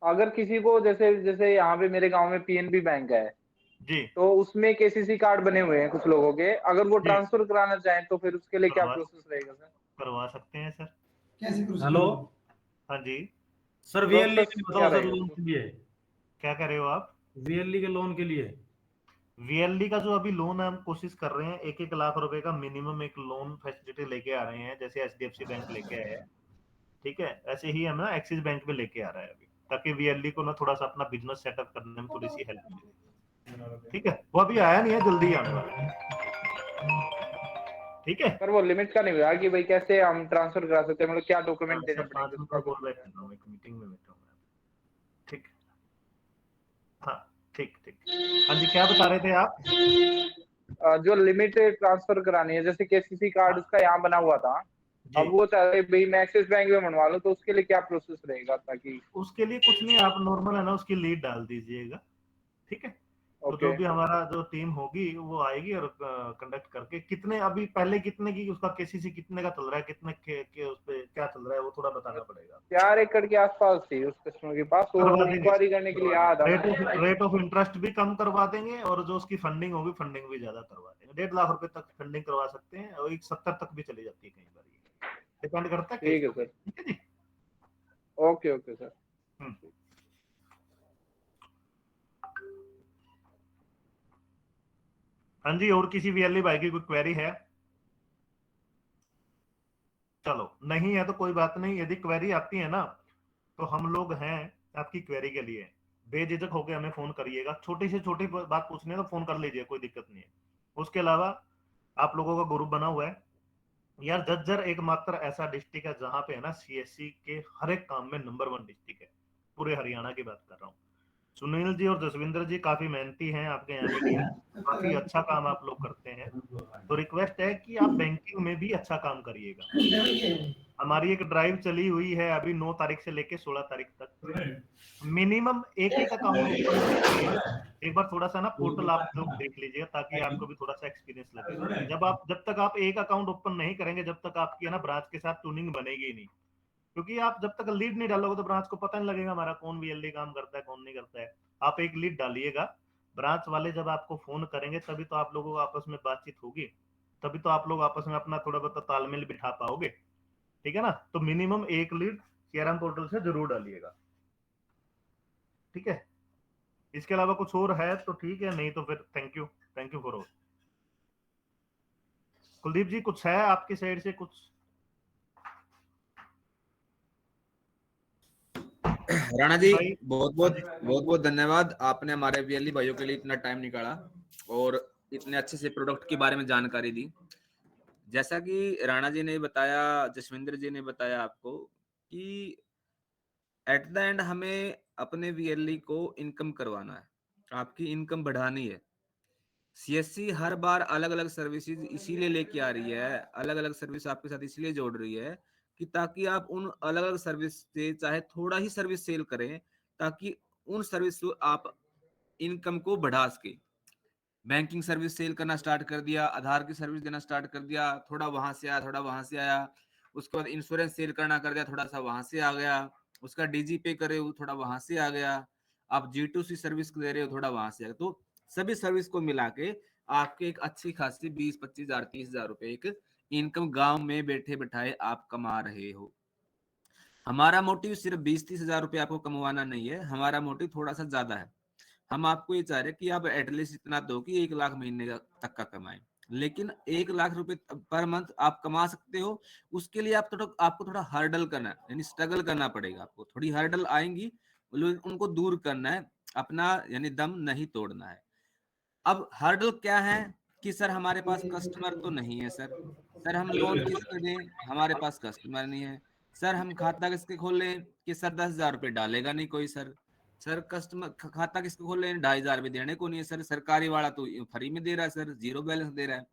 अगर किसी को जैसे जैसे यहाँ पे मेरे गांव में पीएनबी बैंक है, जी तो उसमें केसीसी कार्ड बने हुए हैं कुछ लोगों के, अगर वो जी ट्रांसफर कराना चाहें तो फिर उसके लिए क्या करवा प्रोसेस रहेगा सर? करवा सकते हैं सर। हेलो हाँ जी, सर, वीएलई के प्रोसेस लिए क्या बताओ सर, रहेगा? लोन के लिए, क्या कह रहे हो आप? वीएलई के लोन के लिए। वीएलडी का जो अभी लोन है हम कोशिश कर रहे हैं 1-1 लाख रुपए का मिनिमम एक लोन फैसिलिटी लेके आ रहे हैं, जैसे एचडीएफसी बैंक लेके आया है, ठीक है, ऐसे ही हम ना एक्सिस बैंक में लेके आ रहा है अभी, ताकि वीएलडी को ना थोड़ा सा अपना बिजनेस सेटअप करने में थोड़ी सी हेल्प मिले। ठीक है, वो अभी आया नहीं है, जल्दी आने वाला है। ठीक है सर वो लिमिट का नहीं हुआ कि भाई कैसे हम ट्रांसफर करा सकते हैं, मतलब क्या डॉक्यूमेंट देने सर, 5 पड़ेंगे मिनट उसका में कॉल कुछ? बैक कर रहा हूँ, एक मीटिंग में बैठा हूँ मैं। ठीक, हाँ ठीक ठीक। हाँ जी, क्या बता रहे थे आप? जो लिमिट ट्रांसफर करानी है, जैसे केसीसी कार्ड उसका यहाँ बना हुआ था, जी, अब वो चाह रहे भाई मैं एक्सिस बैंक में बनवा लूं, तो उसके लिए क्या प्रोसेस रहेगा ताकि? उसके लिए कुछ नहीं, आप नॉर्मल है ना उसकी लीड डाल दीजिएगा, ठीक है, तो जो ओके भी हमारा जो टीम होगी वो आएगी और कंडक्ट करके, कितने अभी पहले कितने की उसका केसीसी कितने का चल रहा है, कितने के उस पे क्या चल रहा है, वो थोड़ा बताना पड़ेगा। 4 एकड़ के आसपास थी उस कस्टमर के पास, तो करवा वो देंगे, इंक्वायरी करने के लिए आया था। रेट ऑफ इंटरेस्ट भी कम करवा देंगे, और जो उसकी फंडिंग होगी फंडिंग भी ज्यादा करवा देंगे, 1.5 लाख रुपए तक फंडिंग करवा सकते हैं, और 70 तक भी चली जाती है कई बार, ये डिपेंड करता है केस ठीक है पे। सर, ठीक है जी। Okay okay sir. हाँ जी, और किसी वीएलई भाई की कोई क्वेरी है? चलो, नहीं है तो कोई बात नहीं, यदि क्वेरी आती है ना तो हम लोग हैं आपकी क्वेरी के लिए, बेझिझक होकर हमें फोन करिएगा, छोटी से छोटी बात पूछनी है तो फोन कर लीजिए, कोई दिक्कत नहीं है। उसके अलावा आप लोगों का ग्रुप बना हुआ है यार, झज्जर एकमात्र ऐसा डिस्ट्रिक्ट है जहां पे है ना सीएससी के हर एक काम में नंबर 1 डिस्ट्रिक्ट है, पूरे हरियाणा की बात कर रहा हूँ। सुनील जी और जसविंदर जी काफी मेहनती हैं आपके यहाँ की टीम, काफी अच्छा काम आप लोग करते हैं, तो रिक्वेस्ट है कि आप बैंकिंग में भी अच्छा काम करिएगा। हमारी एक ड्राइव चली हुई है अभी 9 तारीख से लेके 16 तारीख तक, मिनिमम एक अकाउंट ओपन करके एक बार थोड़ा सा ना पोर्टल आप लोग देख लीजिए, ताकि आपको भी थोड़ा सा एक्सपीरियंस लगे। जब तक आप एक अकाउंट ओपन नहीं करेंगे, जब तक आपकी है ना ब्रांच के साथ ट्यूनिंग बनेगी नहीं, क्योंकि आप जब तक लीड नहीं डालोगे तो ब्रांच को पता नहीं लगेगा हमारा कौन वीएलडी काम करता है कौन नहीं करता है। आप एक लीड डालिएगा, ब्रांच वाले जब आपको फोन करेंगे तभी तो आप लोगों को आपस में बातचीत होगी, तभी तो आप लोग आपस में अपना थोड़ा बहुत तालमेल बिठा पाओगे, ठीक है ना। तो मिनिमम एक लीड सीआरएम पोर्टल से जरूर डालिएगा, ठीक है। इसके अलावा कुछ और है तो ठीक है, नहीं तो फिर thank you for all. Kuldeep ji कुछ है आपकी साइड से कुछ? राणा जी भाई बहुत बहुत धन्यवाद, आपने हमारे वीएलई भाइयों के लिए इतना टाइम निकाला और इतने अच्छे से प्रोडक्ट के बारे में जानकारी दी। जैसा कि राणा जी ने बताया, जसविंदर जी ने बताया आपको कि एट द एंड हमें अपने वीएलई को इनकम करवाना है, आपकी इनकम बढ़ानी है। सीएससी हर बार अलग अलग सर्विसेज इसीलिए लेके आ रही है, अलग अलग सर्विस आपके साथ इसलिए जोड़ रही है कि ताकि आप उन अलग अलग सर्विस से चाहे थोड़ा ही सर्विस सेल करें, ताकि उन सर्विस से आप इनकम को बढ़ा सके। बैंकिंग सर्विस सेल करना स्टार्ट कर दिया, आधार की सर्विस देना स्टार्ट कर दिया, थोड़ा वहां से आया थोड़ा वहां से आया, उसके बाद इंश्योरेंस सेल करना कर दिया, थोड़ा सा वहां से आ गया, उसका डीजी पे करे हो थोड़ा वहां से आ गया, आप G2C सर्विस दे रहे हो थोड़ा वहां से आ गया। तो सभी सर्विस को मिला के आपके एक अच्छी खासी 20-25 हजार 30 हजार रुपए एक इनकम गांव में बैठे बैठाए आप कमा रहे हो। हमारा मोटिव सिर्फ 20-30 हजार रुपए आपको कमवाना नहीं है, हमारा मोटिव थोड़ा सा ज्यादा है। हम आपको ये चाह रहे हैं कि आप एटलीस्ट इतना दो कि 1 लाख महीने तक का कमाएं, लेकिन 1 लाख रुपए पर मंथ आप कमा सकते हो, उसके लिए आपको थोड़ा हर्डल करना है, यानी स्ट्रगल करना पड़ेगा, आपको थोड़ी हर्डल आएंगी, उनको दूर करना है, अपना यानी दम नहीं तोड़ना है। अब हर्डल क्या है कि सर हमारे पास कस्टमर तो नहीं है, सर हम लोन किसके दें, हमारे पास कस्टमर नहीं है, सर हम खाता किसके खोलें कि सर 10 हजार रुपये डालेगा नहीं कोई, सर कस्टमर खाता किसको खोल रहे हैं, 2,500 भी देने को नहीं है, सर सरकारी वाला तो फ्री में दे रहा है, सर जीरो बैलेंस दे रहा है।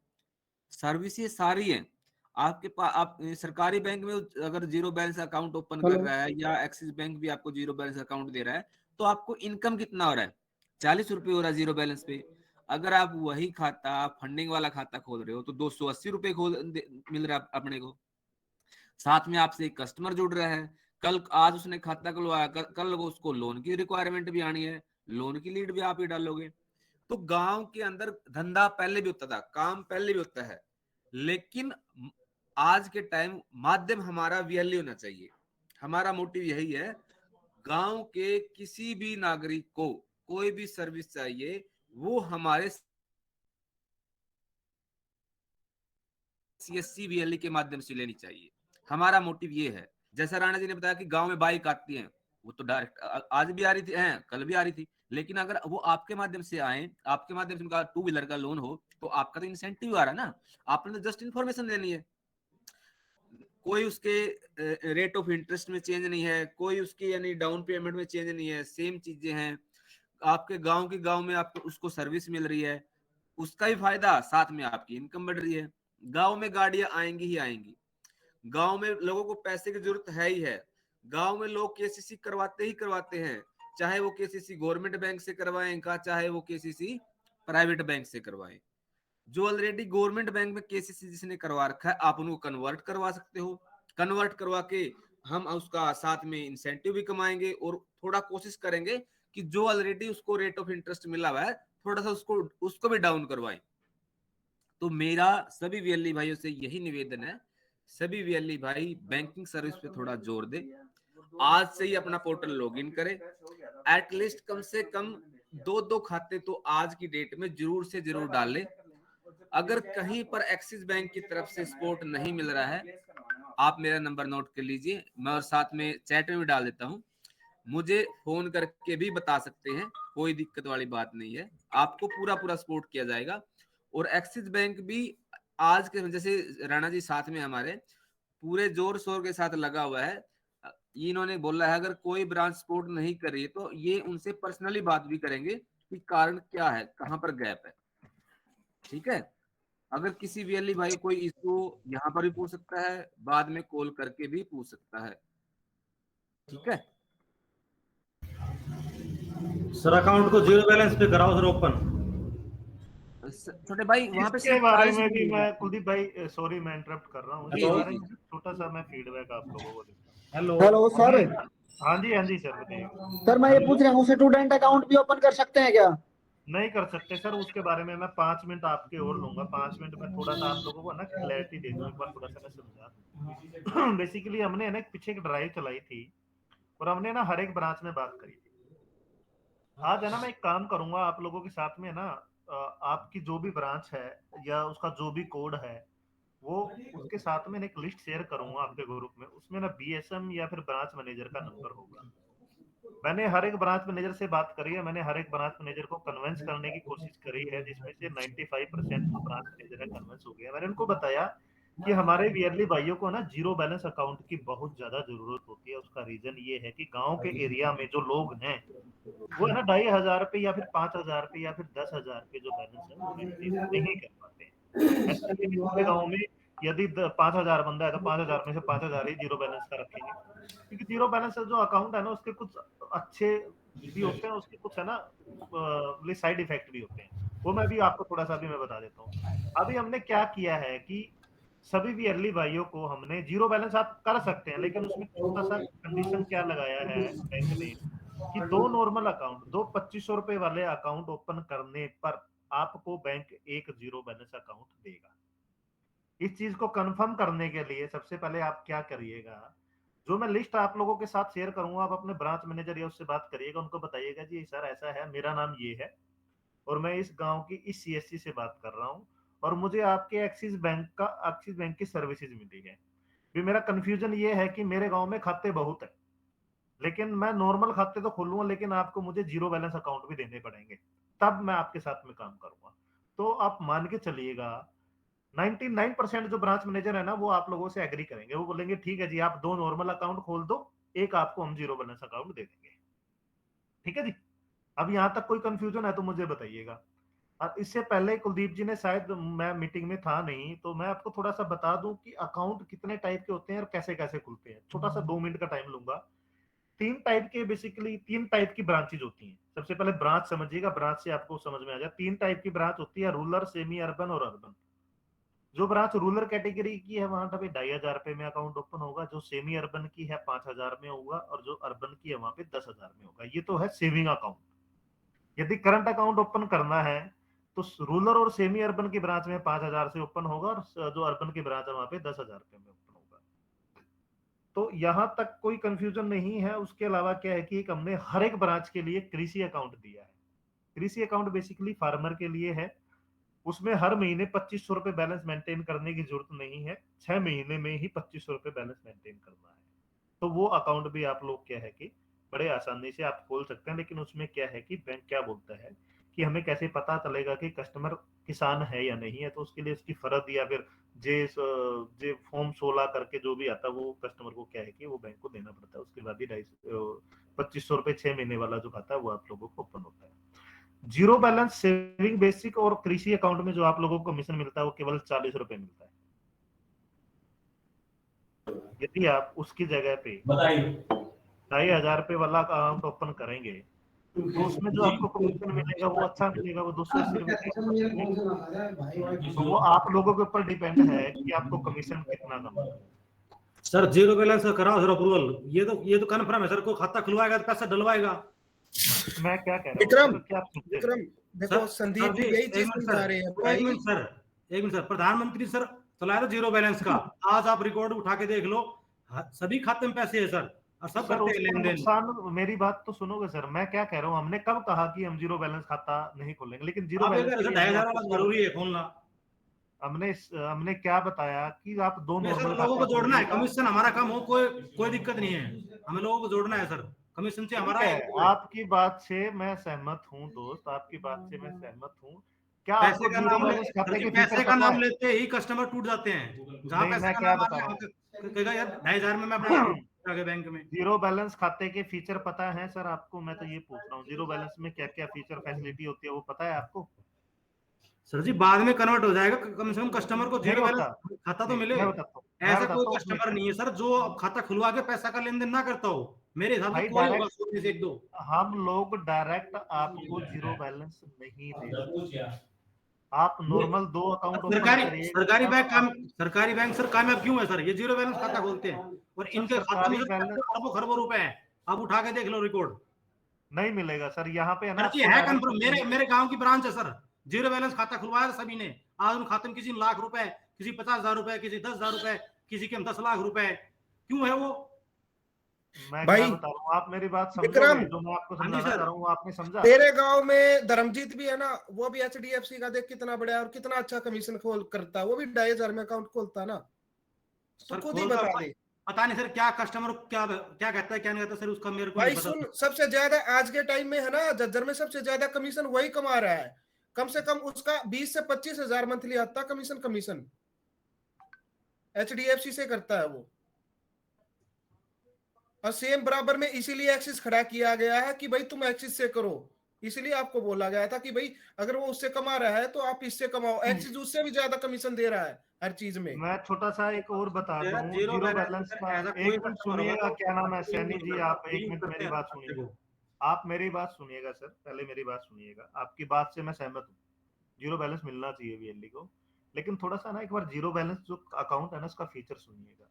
सर्विसेज सारी है आपके पास। आप सरकारी बैंक में अगर जीरो बैलेंस अकाउंट ओपन कर रहा है, या एक्सिस बैंक भी आपको जीरो बैलेंस अकाउंट दे रहा है, तो आपको इनकम कितना हो रहा है, 40 रुपये हो रहा है जीरो बैलेंस पे। अगर आप वही खाता फंडिंग वाला खाता खोल रहे हो तो 280 रुपये मिल रहा है अपने को, साथ में आपसे एक कस्टमर जुड़ रहा है, कल आज उसने खाता खुलवाया, कल उसको लोन की रिक्वायरमेंट भी आनी है, लोन की लीड भी आप ही डालोगे। तो गांव के अंदर धंधा पहले भी होता था, काम पहले भी होता है, लेकिन आज के टाइम माध्यम हमारा वीएलई होना चाहिए। हमारा मोटिव यही है, गांव के किसी भी नागरिक को कोई भी सर्विस चाहिए वो हमारे CSC VLE के माध्यम से लेनी चाहिए। हमारा मोटिव ये है। जैसा राणा जी ने बताया कि गांव में बाइक आती है, वो तो डायरेक्ट आज भी आ रही थी, कल भी आ रही थी, लेकिन अगर वो आपके माध्यम से आए, आपके माध्यम से उनका 2 व्हीलर का लोन हो, तो आपका तो इंसेंटिव आ रहा है ना, आपने तो जस्ट इन्फॉर्मेशन लेनी है। कोई उसके रेट ऑफ इंटरेस्ट में चेंज नहीं है, कोई उसकी यानी डाउन पेमेंट में चेंज नहीं है, सेम चीजें हैं। आपके गांव में आपको उसको सर्विस मिल रही है, उसका भी फायदा, साथ में आपकी इनकम बढ़ रही है। गांव में गाड़ियां आएंगी ही आएंगी, गांव में लोगों को पैसे की जरूरत है ही है, गांव में लोग केसीसी करवाते ही करवाते हैं, चाहे वो केसीसी गवर्नमेंट बैंक से करवाएं का, चाहे वो केसीसी प्राइवेट बैंक से करवाएं। जो ऑलरेडी गवर्नमेंट बैंक में केसीसी जिसने करवा रखा है, आप उनको कन्वर्ट करवा सकते हो। कन्वर्ट करवा के हम उसका साथ में इंसेंटिव भी कमाएंगे और थोड़ा कोशिश करेंगे कि जो ऑलरेडी उसको रेट ऑफ इंटरेस्ट मिला हुआ है, थोड़ा सा उसको भी डाउन करवाएं। तो मेरा सभी वीएलई भाइयों से यही निवेदन है, सभी वीएलई भाई बैंकिंग सर्विस पे थोड़ा जोर दे, आज से ही अपना पोर्टल लॉगिन करें। एटलीस्ट कम से कम 2 खाते तो आज की डेट में जरूर से जरूर डाल ले। अगर कहीं पर एक्सिस बैंक की तरफ से सपोर्ट नहीं मिल रहा है, आप मेरा नंबर नोट कर लीजिए, मैं और साथ में चैट में भी डाल देता हूं, मुझे फोन करके भी बता सकते हैं, कोई दिक्कत वाली बात नहीं है, आपको पूरा सपोर्ट किया जाएगा। और एक्सिस बैंक भी आज के, जैसे राणा जी साथ में हमारे पूरे जोर शोर के साथ लगा हुआ है, इन्होंने बोला है अगर कोई ब्रांच सपोर्ट नहीं कर रही है तो ये उनसे पर्सनली बात भी करेंगे कि कारण क्या है, कहां पर गैप है। ठीक है, अगर किसी वीएलई भाई कोई इशू यहाँ पर भी पूछ सकता है, बाद में कॉल करके भी पूछ सकता है। ठीक है सर, अकाउंट को 0 बैलेंस पे कराओ सर ओपन। छोटे भाई वहां पे इसके बारे में भी मैं, कुलदीप भाई सॉरी मैं इंटरप्ट कर रहा हूँ, इसके बारे में छोटा सा मैं फीडबैक आप लोगों को देता हूँ। Hello sir. हाँ जी सर बताइए। सर मैं ये पूछ रहा हूँ, स्टूडेंट अकाउंट भी ओपन कर सकते हैं क्या? नहीं कर सकते सर, उसके बारे में मैं 5 मिनट आपके और लूंगा। 5 मिनट में थोड़ा सा आप लोगों को ना क्लैरिटी दे दूं, एक बार थोड़ा सा मैं समझा। बेसिकली हमने ना पीछे एक ड्राइव चलाई थी और हमने ना हर एक ब्रांच में बात करी थी। आज है ना मैं एक काम करूंगा आप लोगों के साथ में ना, आपकी जो भी ब्रांच है या उसका जो भी कोड है, वो उसके साथ में एक लिस्ट शेयर करूंगा आपके ग्रुप में। उसमें ना बीएसएम या फिर ब्रांच मैनेजर का नंबर होगा। मैंने हर एक ब्रांच मैनेजर से बात करी है, मैंने हर एक ब्रांच मैनेजर को कन्विंस करने की कोशिश करी है, जिसमें से 95% जो ब्रांच मैनेजर है कन्विंस हो गया। मैंने उनको बताया कि हमारे वीयरली भाइयों को ना 0 बैलेंस अकाउंट की बहुत ज्यादा जरूरत होती है। उसका रीजन ये है कि गांव के एरिया में जो लोग हैं वो है ना 2500 रुपए या फिर 5000 रुपए या फिर 10,000 के जो बैलेंस है वो मेंटेन नहीं कर पाते। ऐसे गाँव में यदि 5000 बंदा है तो 5000 में से 5000 ही 0 बैलेंस का रखेंगे, क्योंकि 0 बैलेंस जो अकाउंट है ना उसके कुछ अच्छे भी होते हैं, उसके कुछ है ना साइड इफेक्ट भी होते हैं। वो मैं भी आपको थोड़ा सा भी मैं बता देता हूँ। अभी हमने क्या किया है कि सभी भी अर्ली भाइयों को हमने 0 बैलेंस आप कर सकते हैं, लेकिन उसमें छोटा सा कंडीशन क्या लगाया है बैंक ने कि 2 नॉर्मल अकाउंट, 2 2500 रुपए वाले अकाउंट ओपन करने पर आपको बैंक एक 0 बैलेंस अकाउंट देगा। इस चीज को कंफर्म करने के लिए सबसे पहले आप क्या करिएगा, जो मैं लिस्ट आप लोगों के साथ शेयर करूंगा, आप अपने ब्रांच मैनेजर या उससे बात करिएगा, उनको बताइएगा जी सर ऐसा है, मेरा नाम ये है और मैं इस गांव की इस सीएससी से बात कर रहा हूं और मुझे आपके एक्सिस बैंक की सर्विसेज मिली है। भी मेरा कंफ्यूजन ये है कि मेरे गांव में खाते बहुत है, लेकिन मैं नॉर्मल खाते तो खोलूंगा, लेकिन आपको मुझे 0 बैलेंस अकाउंट भी देने पड़ेंगे, तब मैं आपके साथ में काम करूंगा। तो आप मान के चलिएगा 99% जो ब्रांच मैनेजर है ना वो आप लोगों से एग्री करेंगे। वो बोलेंगे ठीक है जी, आप 2 नॉर्मल अकाउंट खोल दो, एक आपको हम 0 बैलेंस अकाउंट दे देंगे। ठीक है जी, अब यहां तक कोई कंफ्यूजन है तो मुझे बताइएगा। और इससे पहले कुलदीप जी ने, शायद मैं मीटिंग में था नहीं, तो मैं आपको थोड़ा सा बता दूं कि अकाउंट कितने टाइप के होते हैं और कैसे कैसे खुलते हैं। छोटा सा 2 मिनट का टाइम लूंगा। 3 टाइप की ब्रांचेज होती हैं। सबसे पहले ब्रांच समझिएगा, ब्रांच से आपको समझ में आ जाए। 3 टाइप की ब्रांच होती है, रूरल, सेमी अर्बन और अर्बन। जो ब्रांच रूरल कैटेगरी की है वहां पे 2500 रुपए में अकाउंट ओपन होगा, जो सेमी अर्बन की है 5000 में होगा और जो अर्बन की है वहां पे 10,000 में होगा। ये तो है सेविंग अकाउंट। यदि करंट अकाउंट ओपन करना है तो रूरल और सेमी अर्बन की ब्रांच में 5000 से ओपन होगा और जो अर्बन की ब्रांच है वहां पे 10,000 रुपए में ओपन होगा। तो यहां तक कोई कंफ्यूजन नहीं है। उसके अलावा क्या है कि हमने हर एक ब्रांच के लिए कृषि अकाउंट दिया है। कृषि अकाउंट बेसिकली फार्मर के लिए है। उसमें हर महीने 2500 रुपए बैलेंस मेंटेन करने की जरूरत नहीं है, 6 महीने में ही 2500 रुपए बैलेंस मेंटेन करना है। तो वो अकाउंट भी आप लोग क्या है कि बड़े आसानी से आप खोल सकते हैं। लेकिन उसमें क्या है कि बैंक क्या बोलता है कि हमें कैसे पता चलेगा कि कस्टमर किसान है या नहीं है, तो उसके लिए उसकी फर्द या फिर जे फॉर्म 16 करके जो भी आता है वो कस्टमर को क्या है कि वो बैंक को देना पड़ता है। उसके बाद ही 2500 रुपए 6 महीने वाला जो खाता है वो आप लोगों को ओपन होता है। जीरो बैलेंस सेविंग बेसिक और कृषि अकाउंट में जो आप लोगों को कमीशन मिलता है वो केवल 40 रुपए मिलता है। यदि आप उसकी जगह पे 2500 रुपए वाला अकाउंट ओपन करेंगे तो उसमें जो आपको कमीशन मिलेगा वो अच्छा मिलेगा, वो 280 रुपए। तो वो आप लोगों के ऊपर डिपेंड है कि आपको कमीशन कितना कमाना है। सर जीरो बैलेंस का कराओ सर अप्रूवल, ये तो कन्फर्म है सर। को खाता खुलवाएगा तो पैसा डलवाएगा। मैं क्या कह रहा हूँ विक्रम देखो संदीप जी यही चीज समझा रहे हैं भाई। एक मिनट सर, प्रधानमंत्री सर चलाया था जीरो बैलेंस का, आज आप रिकॉर्ड उठा के देख लो, सभी खाते में पैसे है सर, और सब करते हैं लेन देन। मेरी बात तो सुनोगे सर, मैं क्या कह रहा हूँ, हमने कब कहा कि हम जीरो बैलेंस खाता नहीं खोलेंगे, लेकिन जीरो बैलेंस 2500 वाला जरूरी है खोलना। हमने क्या बताया कि आप दो नॉर्मल लोगों को जोड़ना है, कमीशन हमारा कम हो कोई दिक्कत नहीं है, हमें लोगों को जोड़ना है सर, कमीशन से हमारा है। आपकी बात से मैं सहमत हूँ दोस्त, आपकी बात से मैं सहमत हूँ। क्या पैसे का नाम लेते ही कस्टमर टूट जाते हैं। जहाँ पैसे का नाम कहेगा यार 2500 में मैं अपना बैंक में। जीरो बैलेंस खाते के फीचर पता है सर आपको? मैं तो ये पूछ रहा हूँ, जीरो बैलेंस में क्या क्या फीचर फैसिलिटी होती है वो पता है आपको? सर जी बाद में कन्वर्ट हो जाएगा, कम से कम कस्टमर को जीरो बैलेंस खाता तो मिले। ऐसा कोई कस्टमर नहीं है सर जो खाता खुलवा के पैसा का लेन देन ना करता हो, मेरे हिसाब से कोई होगा 100 में से 1-2। हम लोग डायरेक्ट आपको जीरो बैलेंस नहीं देते, आप नॉर्मल 2 अकाउंट सरकारी बैंक सर कामयाब क्यों है सर? ये जीरो बैलेंस खाता खोलते हैं और इनके खाते में खरबों रुपए हैं, आप उठा के देख लो रिकॉर्ड। नहीं मिलेगा सर, यहाँ पे है ना है कंफर्म, मेरे गांव की ब्रांच है सर, जीरो बैलेंस खाता खुलवाया सभी ने, आज उन खाते में किसी लाख रुपए, किसी 50,000 रुपए, किसी 10,000 रुपए, किसी के 10 लाख रुपए, क्यों है वो? मैं क्या बता रहा हूँ, आप मेरी बात समझोगे, जो मैं आपको समझाना चाह रहा हूँ आपने समझा। तेरे गांव में धर्मजीत भी है ना, वो भी HDFC का देख कितना बड़ा है और कितना अच्छा कमीशन खोल करता है, वो भी 2500 में अकाउंट खोलता ना, तो खुद ही बता दे। पता नहीं सर क्या कस्टमर क्या कहता है क्या नहीं कहता सर, उसका मेरे को भाई सुन, सबसे ज्यादा आज के टाइम में है ना जज्जर में सबसे ज्यादा कमीशन वही कमा रहा है, कम से कम उसका 20 से 25,000 मंथली आता कमीशन HDFC से करता है वो। और सेम बराबर में इसीलिए एक्सिस खड़ा किया गया है कि भाई तुम एक्सिस से करो, इसलिए आपको बोला गया था कि भाई अगर वो उससे कमा रहा है तो आप इससे कमाओ, एक्सिस उससे भी ज्यादा कमीशन दे रहा है हर चीज में। मैं छोटा सा एक और बता दूं, जीरो बैलेंस का एक मिनट सुनिएगा, क्या नाम है सैनी जी, आप एक मिनट मेरी बात सुनिएगा, आप मेरी बात सुनिएगा सर, पहले मेरी बात सुनिएगा। आपकी बात से मैं सहमत हूँ, जीरो बैलेंस मिलना चाहिए VLE को, लेकिन थोड़ा सा ना एक बार जीरो बैलेंस जो अकाउंट है ना उसका फीचर सुनिएगा।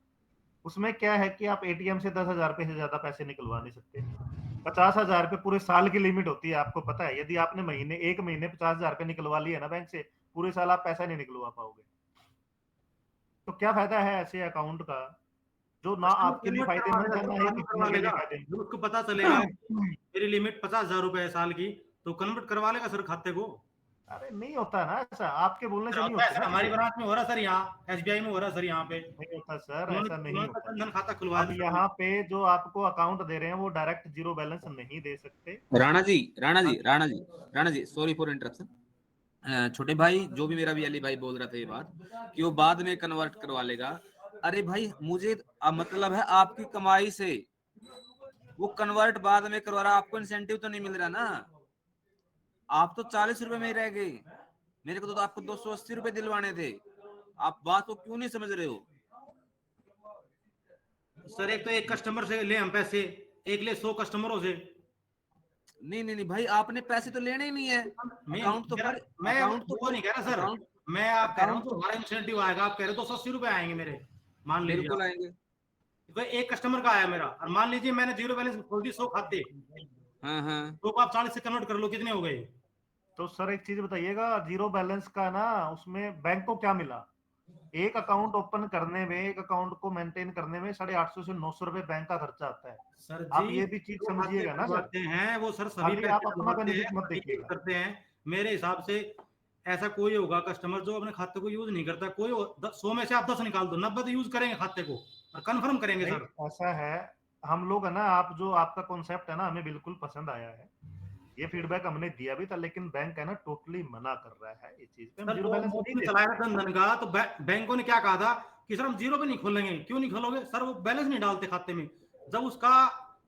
उसमें क्या है कि आप ATM से 10,000 रुपए से ज्यादा पैसे निकलवा नहीं सकते, 50,000 रुपए पूरे साल की लिमिट होती है, आपको पता है। यदि आपने एक महीने 50,000 रुपए निकलवा लिए ना बैंक से, पूरे साल आप पैसा नहीं निकलवा पाओगे। तो क्या फायदा है ऐसे अकाउंट का जो ना आपके लिए फायदेमंद है ना ही किसी के लिए फायदेमंद। उसको पता चलेगा मेरी लिमिट 50,000 रुपए है साल की, तो कन्वर्ट करवा लेगा सर खाते को। अरे नहीं होता ना ऐसा, आपके बोलने से नहीं होता। हमारी ब्रांच में हो रहा सर, यहाँ SBI में हो रहा सर, यहाँ पे नहीं होता सर, ऐसा नहीं होता। खाता खुलवा अब यहाँ पे जो आपको अकाउंट दे रहे हैं वो डायरेक्ट जीरो बैलेंस नहीं दे सकते। Rana ji sorry for interruption. छोटे भाई जो भी मेरा VLE भाई बोल रहा था ये बात कि वो बाद में कन्वर्ट करवा लेगा, अरे भाई मुझे मतलब है आपकी कमाई से वो कन्वर्ट बाद में करवा रहा, आपको इंसेंटिव तो नहीं मिल रहा ना, आप तो 40 रुपए में ही रह गए, मेरे को तो आपको 280 रुपए दिलवाने थे, आप बात को क्यों नहीं समझ रहे हो? सर एक तो एक कस्टमर से ले हम पैसे, एक ले 100 कस्टमरों से। नहीं भाई आपने पैसे तो लेने ही नहीं है, अकाउंट तो मैं वो नहीं कह रहा सर, मैं आप कह रहा हूँ हमारा इंसेंटिव आएगा, आप कह रहे हो 280 रुपए आएंगे मेरे, मान लीजिए बिल्कुल आएंगे। तो एक कस्टमर का आया मेरा, और मान लीजिए मैंने जीरो बैलेंस खोल दी 100 खाते, तो आप 40 से कन्वर्ट कर लो, कितने हो गए? तो सर एक चीज बताइएगा, जीरो बैलेंस का ना उसमें बैंक को क्या मिला? एक अकाउंट ओपन करने में, एक अकाउंट को मेंटेन करने में 850 से 900 रुपए बैंक का खर्चा आता है सर। आप ये भी चीज समझिएगा ना सर। हैं वो सर सभी आप अपना बेनिफिट मत देखिएगा करते हैं। मेरे हिसाब से ऐसा कोई होगा कस्टमर जो अपने खाते को यूज नहीं करता, कोई 100 में से आप 10 निकाल दो, 90 तो यूज करेंगे खाते को और कंफर्म करेंगे सर। ऐसा है, हम लोग है ना, आप जो आपका कॉन्सेप्ट है ना हमें बिल्कुल पसंद आया है, ये फीडबैक हमने दिया भी था, लेकिन बैंक है ना टोटली मना कर रहा है इस चीज पे। जीरो बैलेंस चलाया धन का, तो बैंकों ने क्या कहा था कि सर हम जीरो पे नहीं खोलेंगे। क्यों नहीं खोलोगे सर? वो बैलेंस नहीं डालते खाते में। जब उसका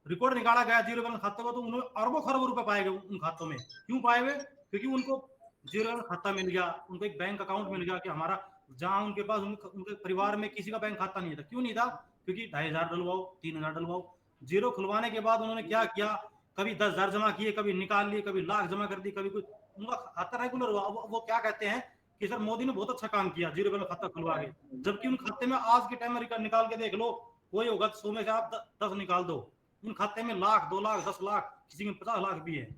रिकॉर्ड निकाला गया जीरो बैलेंस खाते को, तो उन्होंने अरबों खरबों रुपए पाए गए उन खातों में। क्यों पाए हुए? क्योंकि उनको जीरो बैलेंस खाता मिल गया, उनको एक बैंक अकाउंट मिल गया कि हमारा, जहां उनके पास उनके परिवार में किसी का बैंक खाता नहीं था। क्यों नहीं था? क्योंकि 2500 डलवाओ, 3000 डलवाओ। जीरो खुलवाने के बाद उन्होंने क्या किया, कभी 10,000 जमा किए, कभी निकाल लिए, कभी लाख जमा कर दी, कभी कुछ, उनका खाता रेगुलर हुआ। वो क्या कहते हैं कि सर मोदी ने बहुत अच्छा काम किया जीरो बैलेंस खाता खुलवा के, जबकि उन खाते में आज के टाइम में निकाल के देख लो, कोई होगा 100 में से आप 10 निकाल दो, उन खाते में लाख, 2 लाख, 10 लाख, किसी में 50 लाख भी है।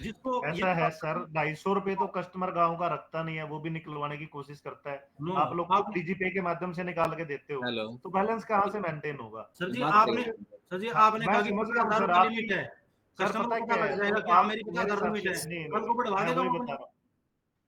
जिसको ऐसा है सर, 250 रुपए तो कस्टमर गांव का रखता नहीं है, वो भी निकलवाने की कोशिश करता है। आप लोग डीजीपे के माध्यम से निकाल के देते हो, तो बैलेंस कहाँ से मेंटेन होगा? सर जी आपने कहा कि 50,000 लिमिट है, कस्टमर को पता लग जाएगा कि मेरी 50,000 लिमिट है, कल को बढ़वा देगा।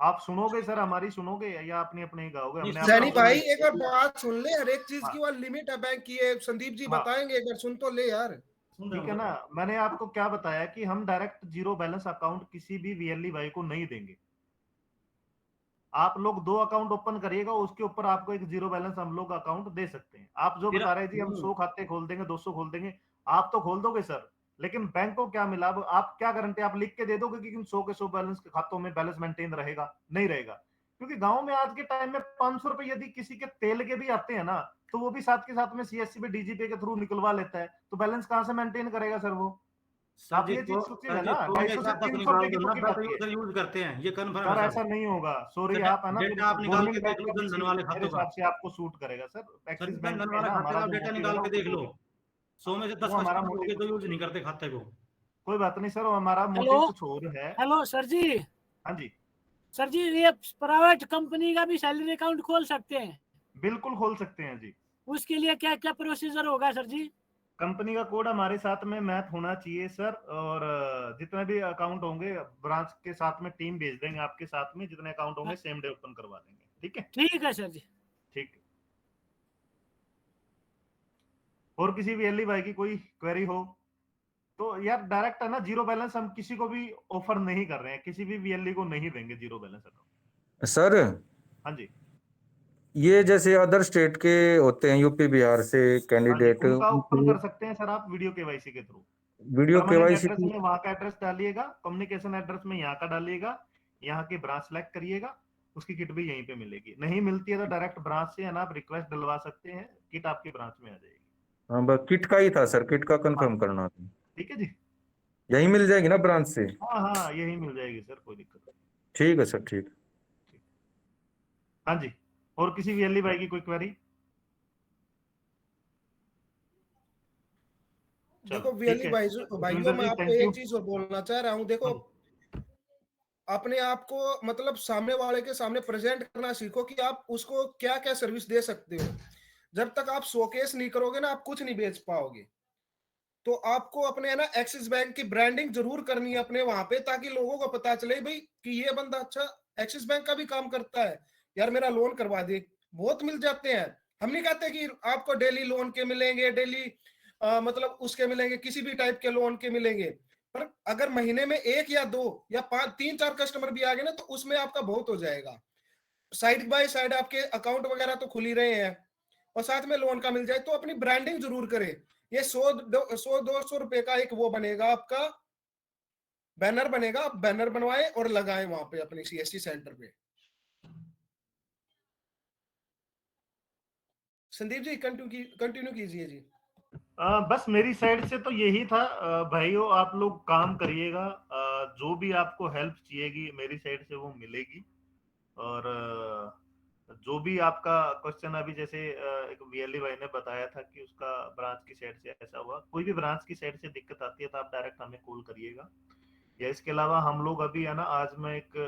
आप सुनोगे सर, हमारी सुनोगे या अपनी अपनी गाओगे? सैनी भाई एक बार बात सुन ले, हर एक चीज की वो लिमिट है बैंक की है। संदीप जी बताएंगे, एक बार सुन तो ले यार। ठीक है ना, मैंने आपको क्या बताया कि हम डायरेक्ट जीरो बैलेंस अकाउंट किसी भी वीएलई भाई को नहीं देंगे। आप लोग 2 अकाउंट ओपन करिएगा, उसके ऊपर आपको एक जीरो बैलेंस हम लोग अकाउंट दे सकते हैं। आप जो बता रहे जी हम 100 खाते खोल देंगे, 200 खोल देंगे, आप तो खोल दोगे सर, लेकिन बैंक को क्या मिला? आप क्या गारंटी आप लिख के दे दोगे कि 100 के 100 बैलेंस के खातों में बैलेंस मेंटेन रहेगा? नहीं रहेगा, क्योंकि गांव में आज के टाइम में 500 रुपए यदि किसी के तेल के भी आते हैं ना, तो वो भी साथ के साथ में सीएससी पे डीजीपे के थ्रू निकलवा लेता है, तो बैलेंस कहां से मेंटेन करेगा सर वो? आप ये चीज सोचिए ना, 250 से 300 रुपए की टिकट आती है, यूज करते हैं, ये कंफर्म सर ऐसा नहीं होगा। सॉरी आप है ना, डेटा आप निकाल के देख लो धन वाले खातों का, से आपको सूट करेगा सर। एक्सिस बैंक धन वाले खाते का डेटा निकाल के देख लो, 100 में से 10 हमारा तो यूज नहीं करते खाते को। कोई बात नहीं सर, हमारा मोटिव कुछ और है। हेलो सर जी। हाँ जी सर जी, ये प्राइवेट कंपनी का भी सैलरी अकाउंट खोल सकते हैं? बिल्कुल खोल सकते हैं जी। उसके लिए क्या क्या प्रोसीजर होगा सर जी? कंपनी का कोड हमारे साथ में मैच होना चाहिए सर, और जितने भी अकाउंट होंगे ब्रांच के साथ में टीम भेज देंगे आपके साथ में, जितने अकाउंट होंगे सेम डे ओपन करवा देंगे। ठीक है? ठीक है सर जी, ठीक है। और किसी भी एलई भाई की कोई क्वेरी हो तो यार डायरेक्ट है ना, जीरो बैलेंस हम किसी को भी ऑफर नहीं कर रहे हैं, किसी भी वीएलई को नहीं देंगे जीरो बैलेंस अकाउंट। सर हाँ जी, ये जैसे अदर स्टेट के होते हैं, यूपी बिहार से कैंडिडेट, उनका ओपन कर सकते हैं सर आप वीडियो केवाईसी के थ्रू। वीडियो केवाईसी में वहां का एड्रेस डालिएगा, कम्युनिकेशन एड्रेस में यहाँ का डालिएगा, यहाँ की ब्रांच सेलेक्ट करिएगा, उसकी किट भी यहीं पे मिलेगी। नहीं मिलती है तो डायरेक्ट ब्रांच से है ना आप रिक्वेस्ट डलवा सकते हैं, किट आपकी ब्रांच में आ जाएगी। हाँ बस किट का ही था सर, किट का कंफर्म करना था। ठीक है जी, यही मिल जाएगी ना ब्रांच से? हाँ हाँ यही मिल जाएगी सर, कोई दिक्कत नहीं। ठीक है सर, ठीक। हाँ जी, और किसी वीएलई भाई की कोई क्वेरी? देखो वीएलई भाइयों मैं आपको एक चीज और बोलना चाह रहा हूँ। देखो अपने आप को मतलब सामने वाले के सामने प्रेजेंट करना सीखो कि आप उसको क्या क्या सर्विस दे सकते हो। जब तक आप शोकेस नहीं करोगे ना, आप कुछ नहीं बेच पाओगे। तो आपको अपने है ना एक्सिस बैंक की ब्रांडिंग जरूर करनी है अपने वहां पे, ताकि लोगों को पता चले भाई कि ये बंदा अच्छा एक्सिस बैंक का भी काम करता है, यार मेरा लोन करवा दे। बहुत मिल जाते हैं, हम नहीं कहते कि आपको डेली लोन के मिलेंगे, डेली मतलब उसके मिलेंगे, किसी भी टाइप के लोन के मिलेंगे, पर अगर महीने में 1 या 2 या 5 3-4 कस्टमर भी आ गए ना, तो उसमें आपका बहुत हो जाएगा। साइड बाय साइड आपके अकाउंट वगैरह तो खुल ही रहे हैं, और साथ में लोन का मिल जाए, तो अपनी ब्रांडिंग जरूर करें। ये 100-200 रुपए का एक वो बनेगा, आपका बैनर बनेगा, आप बैनर बनवाएं और लगाएं वहां पे अपनी सीएससी सेंटर पे। संदीप जी कंटिन्यू कीजिए जी। बस मेरी साइड से तो यही था भाइयों, आप लोग काम करिएगा, जो भी आपको हेल्प चाहिएगी मेरी साइड से वो मिलेगी। और जो भी आपका क्वेश्चन अभी जैसे एक वीएलई भाई ने बताया था कि उसका ब्रांच की साइड से ऐसा हुआ, कोई भी ब्रांच की साइड से दिक्कत आती है तो आप डायरेक्ट हमें कॉल करिएगा। या इसके अलावा हम लोग अभी है ना, आज मैं एक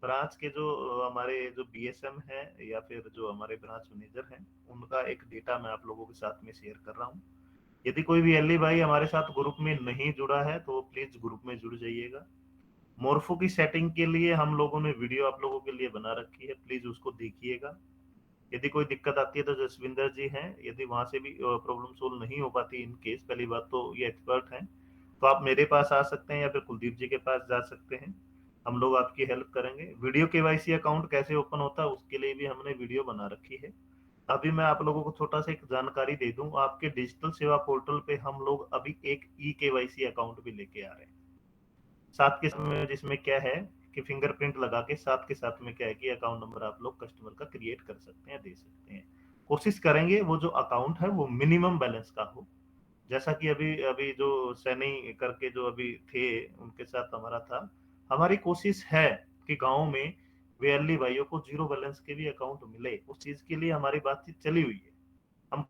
ब्रांच के जो हमारे जो बीएसएम है या फिर जो हमारे ब्रांच मैनेजर हैं, उनका एक डेटा मैं आप लोगों के साथ में शेयर कर रहा हूँ। यदि कोई भी एलई भाई हमारे साथ ग्रुप में नहीं जुड़ा है तो प्लीज ग्रुप में जुड़ जाइएगा। मोर्फो की सेटिंग के लिए हम लोगों ने वीडियो आप लोगों के लिए बना रखी है, प्लीज उसको देखिएगा। यदि कोई दिक्कत आती है तो जसविंदर जी हैं, यदि वहां से भी प्रॉब्लम सोल्व नहीं हो पाती इन केस, पहली बात तो ये एक्सपर्ट हैं, तो आप मेरे पास आ सकते हैं या फिर कुलदीप जी के पास जा सकते हैं, हम लोग आपकी हेल्प करेंगे। वीडियो केवाईसी अकाउंट कैसे ओपन होता है उसके लिए भी हमने वीडियो बना रखी है। अभी मैं आप लोगों को छोटा सा एक जानकारी दे दूं, आपके डिजिटल सेवा पोर्टल पे हम लोग अभी एक ई केवाईसी अकाउंट भी लेके आ रहे हैं साथ के समय, जिसमें क्या है कि फिंगरप्रिंट लगा के साथ के साथ में क्या है कि अकाउंट नंबर आप लोग कस्टमर का क्रिएट कर सकते हैं, दे सकते हैं। कोशिश करेंगे वो जो अकाउंट है वो मिनिमम बैलेंस का हो, जैसा कि अभी अभी जो सैनी करके जो अभी थे उनके साथ हमारा था। हमारी कोशिश है कि गांव में वीएलई भाइयों को जीरो बैलेंस के भी अकाउंट मिले, उस चीज के लिए हमारी बातचीत चली हुई है। हम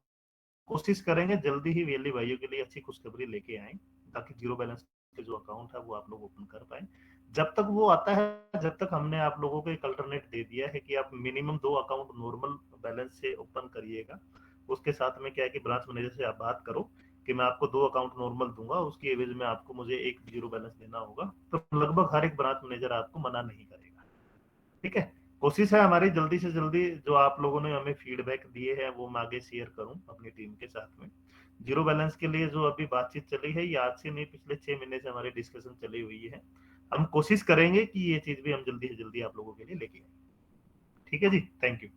कोशिश करेंगे जल्दी ही वीएलई भाइयों के लिए अच्छी खुशखबरी लेके आए, ताकि जीरो बैलेंस के जो अकाउंट है वो आप लोग ओपन कर पाए। जब तक वो आता है, जब तक हमने आप लोगों को एक अल्टरनेट दे दिया है कि आप मिनिमम 2 अकाउंट नॉर्मल बैलेंस से ओपन करिएगा। उसके साथ में क्या है कि ब्रांच मैनेजर से आप बात करो कि मैं आपको 2 अकाउंट नॉर्मल दूंगा, उसकी एवज में आपको मुझे एक जीरो बैलेंस देना होगा, तो लगभग हर एक ब्रांच मैनेजर आपको मना नहीं करेगा। ठीक है, कोशिश है हमारी जल्दी से जल्दी जो आप लोगों ने हमें फीडबैक दिए हैं वो मैं आगे शेयर करूं अपनी टीम के साथ में। जीरो बैलेंस के लिए जो अभी बातचीत चली है ये आज से नहीं, पिछले 6 महीने से हमारी डिस्कशन चली हुई है। हम कोशिश करेंगे कि ये चीज भी हम जल्दी से जल्दी आप लोगों के लिए लेके आए। ठीक है जी, थैंक यू।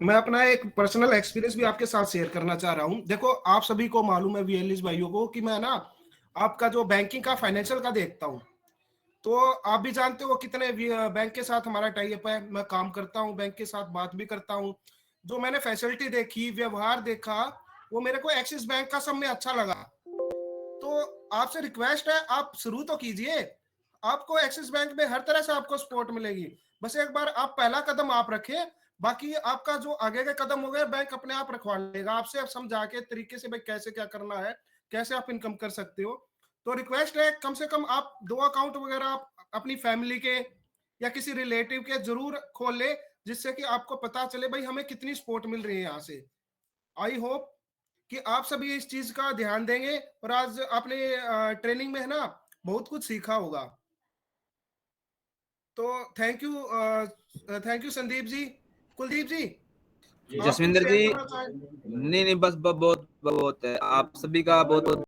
मैं अपना एक पर्सनल एक्सपीरियंस भी आपके साथ शेयर करना चाह रहा हूं। देखो, आप सभी को मालूम है वीएलईज भाइयों को कि मैं ना आपका जो बैंकिंग का फाइनेंशियल का देखता हूं, तो आप भी जानते हो कितने बैंक के साथ हमारा टाई अप है। मैं काम करता हूं, बैंक के साथ बात भी करता हूं। जो मैंने फैसिलिटी देखी, व्यवहार देखा, वो मेरे को एक्सिस बैंक का सब में अच्छा लगा। तो आपसे रिक्वेस्ट है, आप शुरू तो कीजिए। आपको एक्सिस बैंक में हर तरह से आपको सपोर्ट मिलेगी, बस एक बार आप पहला कदम आप रखें, बाकी आपका जो आगे के कदम हो गए बैंक अपने आप रखवा लेगा आपसे, आप समझा के तरीके से भाई कैसे क्या करना है, कैसे आप इनकम कर सकते हो। तो रिक्वेस्ट है, कम से कम आप 2 अकाउंट वगैरह आप अपनी फैमिली के या किसी रिलेटिव के जरूर खोल ले, जिससे कि आपको पता चले भाई हमें कितनी सपोर्ट मिल रही है यहाँ से। आई होप कि आप सभी इस चीज का ध्यान देंगे और आज आपने ट्रेनिंग में है ना बहुत कुछ सीखा होगा। तो थैंक यू संदीप जी। कुलदीप जी, जसविंदर जी, नहीं बस बहुत बहुत है, आप सभी का बहुत बहुत